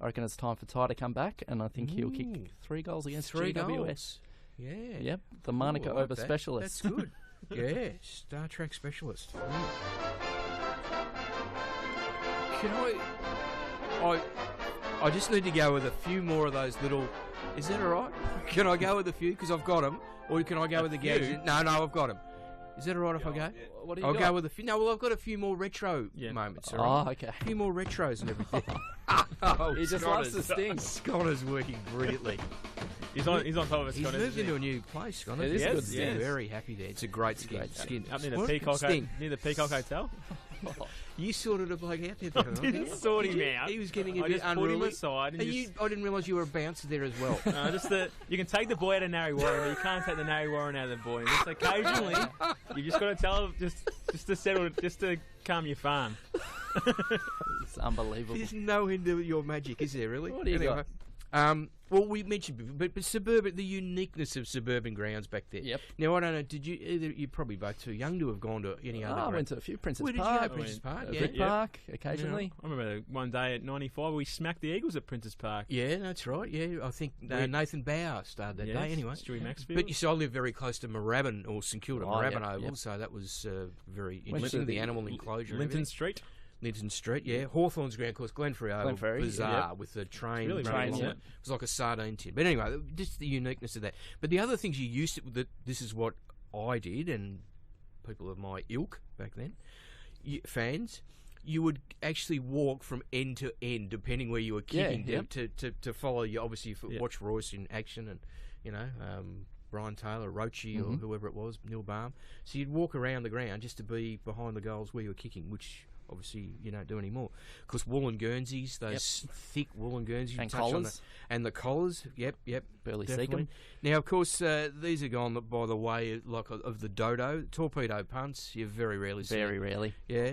A: I reckon it's time for Ty to come back, and I think he'll kick 3 goals against
B: 3
A: GWS.
B: Goals. Yeah.
A: Yep. The Monica over specialist.
B: That's good. Yeah. Star Trek specialist. Can I just need to go with a few more of those little... Is that all right? Can I go with a few? Because I've got them. Or can I go with the gadget? No, I've got them. Is that all right if I go?
A: Yeah. What do you
B: I'll
A: got?
B: go with I've got a few more retro moments. Right?
A: Oh, okay.
B: A few more retros and everything.
A: He just loves to sting.
B: Sconner's working brilliantly.
C: He's on top of us.
B: He's moved into a new place, Sconnor.
A: It is a good sting.
B: He's very happy there. It's a great skin.
C: Up near the Peacock Hotel.
B: You sorted a bloke out there.
C: I didn't sort him out.
B: He was getting a
C: I
B: bit
C: just put him
B: unruly.
C: aside. And
B: I didn't realise you were a bouncer there as well.
C: You can take the boy out of Narry Warren, but you can't take the Narry Warren out of the boy. And just occasionally, you just got to tell him just to settle, just to calm your farm.
A: It's unbelievable.
B: There's no end to your magic, is there? Really?
A: What do you got?
B: Well, we mentioned before, but suburban, the uniqueness of suburban grounds back there.
A: Yep.
B: Now, I don't know, did you, you're probably both too young to have gone to any other
A: I went to a few Princess
B: Where
A: Park.
B: did you go, Princess Park?
A: Vic Park, occasionally.
C: Yeah. I remember one day at 95 we smacked the Eagles at Princess Park.
B: Yeah, that's right. Yeah, I think Nathan Bauer started that day anyway.
C: Stewie Maxfield.
B: But you see, I live very close to Moorabbin or St Kilda, Moorabbin Oval, so that was very interesting. The animal enclosure.
C: Linton Street.
B: Linton Street, yeah. Hawthorn's ground, of course, Glenferrie Oval, bizarre with the train.
C: Really
B: running
C: trains,
B: along. It was like a sardine tin. But anyway, just the uniqueness of that. But the other things you used to, this is what I did, and people of my ilk back then, fans, you would actually walk from end to end, depending where you were kicking, to follow you. Obviously, if you watch Royce in action, and Brian Taylor, Roche, or whoever it was, Neil Baum. So you'd walk around the ground just to be behind the goals where you were kicking, which obviously you don't do anymore. Because woolen Guernseys, those thick woolen Guernseys.
A: And collars.
B: And the collars, yep.
A: Burley
B: definitely.
A: Seacom.
B: Now, of course, these are gone by the way of the dodo. Torpedo punts, you very rarely see.
A: Very rarely.
B: Yeah.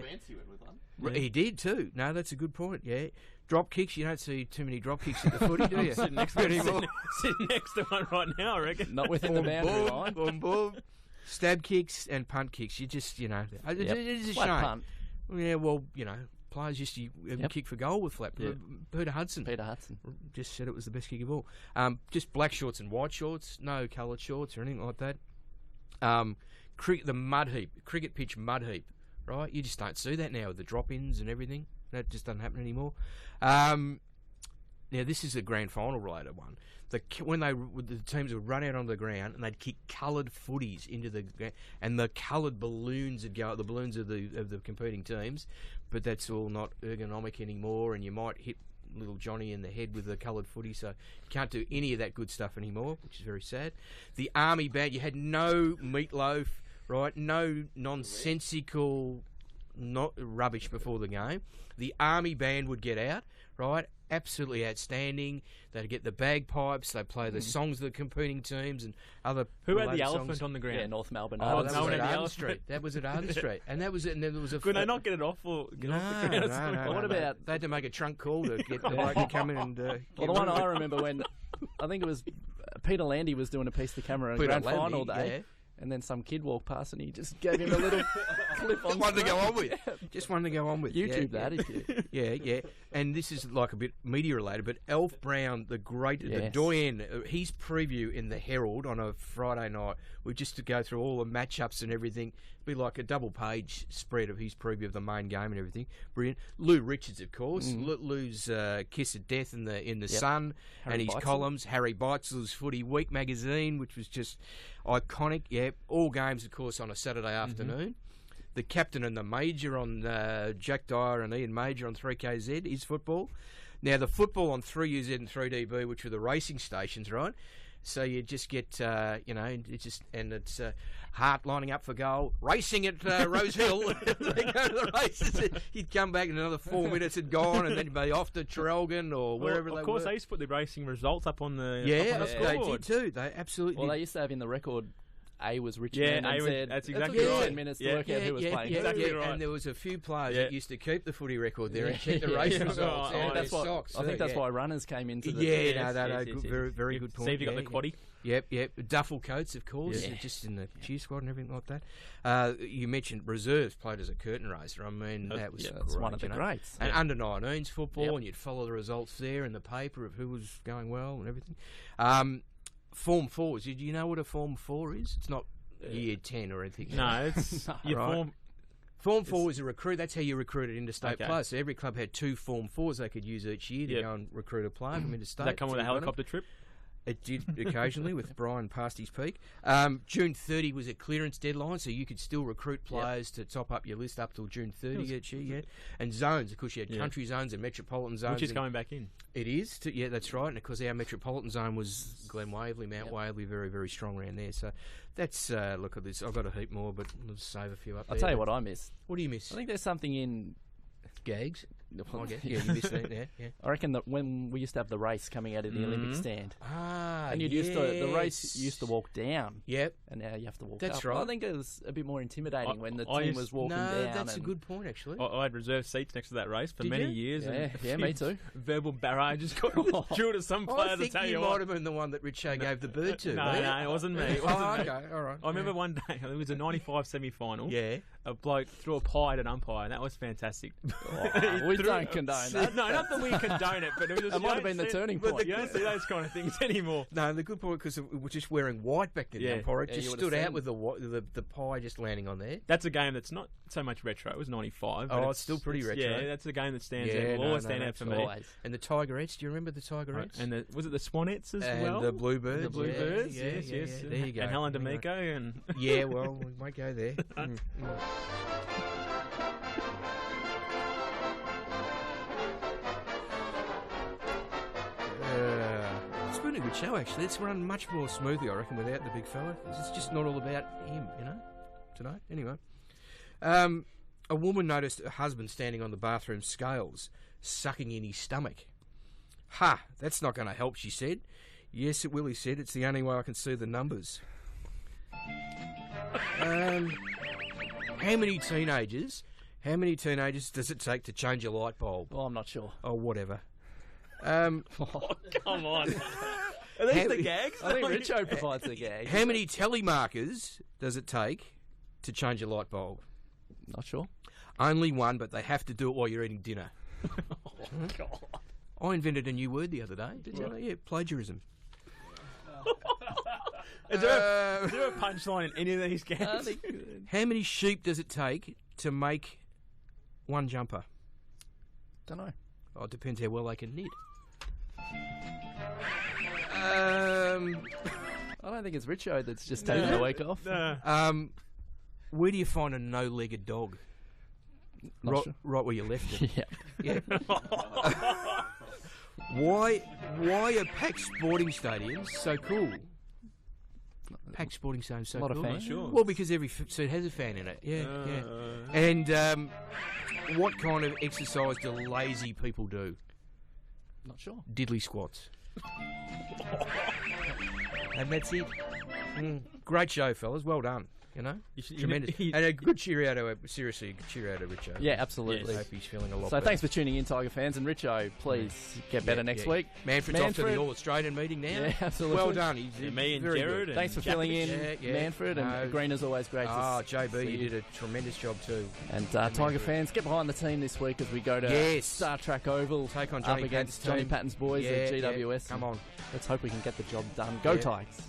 B: He did too. No, that's a good point, yeah. Drop kicks, you don't see too many drop kicks at the footy, do you?
C: Sitting next to one right now, I reckon.
A: Not within the boundary line.
B: Boom. Stab kicks and punt kicks. You just, it is a
A: Flat
B: shame.
A: punt.
B: Yeah, well, players used to kick for goal with flat.
A: Yeah.
B: Peter Hudson just said it was the best kick of all. Just black shorts and white shorts, no coloured shorts or anything like that. The mud heap, cricket pitch mud heap, right? You just don't see that now with the drop-ins and everything. That just doesn't happen anymore. Now, this is a grand final related one. When the teams would run out on the ground and they'd kick coloured footies into the ground, and the coloured balloons would go, the balloons of the competing teams, but that's all not ergonomic anymore, and you might hit little Johnny in the head with the coloured footy, so you can't do any of that good stuff anymore, which is very sad. The army band, you had no meatloaf, right? No nonsensical rubbish before the game. The army band would get out, right? Absolutely outstanding. They'd get the bagpipes. They'd play the songs of the competing teams and other.
C: Who had the
B: songs.
C: elephant on the ground?
A: Yeah, North Melbourne.
B: Oh, that was at Arden Street. That was at Arden Street, and that was it. And then there was a.
C: Could they not get it off or get off the ground?
B: No.
A: What about?
B: They had to make a trunk call to get the bloke to come in and.
A: Well, the one I remember when I think it was Peter Landy was doing a piece to camera on grand final day. Yeah. And then some kid walked past and he just gave him a little clip on.
B: Just one to go on with. Just one to go on with.
A: YouTube that if you.
B: Yeah. And this is like a bit media related, but Alf Brown, the doyen, his preview in the Herald on a Friday night, we just to go through all the matchups and everything. Be like a double page spread of his preview of the main game and everything. Brilliant. Lou Richards, of course. Lou's Kiss of Death in the Sun, and his columns. Harry Beitzel's Footy Week magazine, which was just iconic. Yeah, all games, of course, on a Saturday afternoon. The captain and the major on Jack Dyer and Ian Major on 3KZ is football. Now, the football on 3UZ and 3DB, which were the racing stations, right? So you just get, it's Hart lining up for goal, racing at Rose Hill. They go to the races. He'd come back in another 4 minutes had gone, and then he'd be off to Traralgon or wherever they were.
C: Of course, they used to put the racing results up on the
B: they did too. They absolutely.
A: Well, they used to have in the record. A was
C: and
A: Richmond.
C: that's exactly right.
A: 10 minutes to work out who was playing.
C: Exactly right.
B: And there was a few players that used to keep the footy record there and check the race results.
A: I think that's why runners came into the...
B: Very, very good point.
C: See if you got the quaddie.
B: Yep. Duffel coats, of course, just in the cheer squad and everything like that. You mentioned reserves played as a curtain raiser. I mean, that was
A: that's one of the greats.
B: And under-19s football, and you'd follow the results there in the paper of who was going well and everything. Form 4s. Do you know what a Form 4 is? It's not year 10 or anything.
C: No, it's
B: Form 4 is a recruit. That's how you recruited interstate players. So every club had 2 Form 4s they could use each year to go and recruit a player from interstate.
C: Does that come with a helicopter trip?
B: It did occasionally with Brian past his peak. June 30 was a clearance deadline, so you could still recruit players to top up your list up till June 30 each year. Yeah. And zones, of course, you had country zones and metropolitan zones.
C: Which is coming back in.
B: It is. Yeah, that's right. And, of course, our metropolitan zone was Glen Waverley, Mount Waverley, very, very strong around there. So that's, look at this. I've got a heap more, but I'll save a few up there.
A: I'll tell you what I missed.
B: What do you miss?
A: I think there's something in...
B: Gags? Yeah, you missed that. Yeah.
A: I reckon that when we used to have the race coming out of the Olympic stand,
B: and
A: the race used to walk down.
B: Yep.
A: And now you have to walk up.
B: That's right.
A: I think it was a bit more intimidating when the team was walking down.
B: No, that's a good point, actually.
C: I had reserved seats next to that race for many years.
A: Yeah, me too.
C: Verbal barrages got drilled to some player to tell you
B: what. I think you might have been the one that Richo gave the bird to.
C: No, it wasn't me.
B: Okay, all right.
C: I remember one day, it was a 95 semi-final.
B: Yeah.
C: A bloke threw a pie at an umpire, and that was fantastic.
A: We don't condone that.
C: No, not that we condone it, but it was
A: it might have been the turning point.
C: You don't see those kind of things anymore.
B: No, the good point, because we were just wearing white back then, the umpire just stood out with the pie just landing on there.
C: That's a game that's not so much retro. It was 95.
B: Oh, it's still pretty retro.
C: Yeah, that's a game that stands out. It will always stand out for me.
B: And the Tigerettes, do you remember the Tigerettes?
C: And was it the Swanettes as
B: and
C: well?
B: And the Bluebirds.
C: The Bluebirds, yes.
B: There you go.
C: And Helen D'Amico. And
B: yeah, well, we won't go there. It's been a good show, actually. It's run much more smoothly, I reckon, without the big fella. It's just not all about him, tonight. Anyway. A woman noticed her husband standing on the bathroom scales, sucking in his stomach. Ha! That's not going to help, she said. Yes, it will, he said. It's the only way I can see the numbers. How many teenagers does it take to change a light bulb?
A: Oh, I'm not sure.
B: Oh, whatever.
C: Come on. Are these the gags?
A: I think Richo provides the gags.
B: How many telemarkers does it take to change a light bulb?
A: Not sure.
B: Only one, but they have to do it while you're eating dinner.
C: Oh, God.
B: I invented a new word the other day. Did you? Yeah, plagiarism.
C: Is there a punchline in any of these games?
B: How many sheep does it take to make one jumper?
A: Don't know.
B: Oh, it depends how well they can knit. I
A: don't think it's Richo that's just taking a week off.
B: Where do you find a no-legged dog? Right where you left it.
A: Yeah.
B: Why are packed sporting stadiums so cool? Packed sporting stadiums so cool.
A: A lot of fans.
C: Sure.
B: Well, because every seat has a fan in it. Yeah. And what kind of exercise do lazy people do?
A: Not sure.
B: Diddly squats. And that's it. Great show, fellas. Well done. Tremendous. And a good cheer out of Richo.
A: Yeah, absolutely.
B: I hope he's feeling a lot
A: better. So thanks for tuning in, Tiger fans. And Richo, please get better next week.
B: Manfred's off to the All-Australian meeting now.
A: Yeah, absolutely.
B: Well done.
C: Me and Jared.
A: Thanks for filling in, Manfred. And Green is always great to see
B: JB, you did a tremendous job too.
A: And Tiger fans, get behind the team this week as we go to Star Trek Oval.
B: Take on
A: Johnny Patton's boys at GWS.
B: Come on.
A: Let's hope we can get the job done. Go Tigers.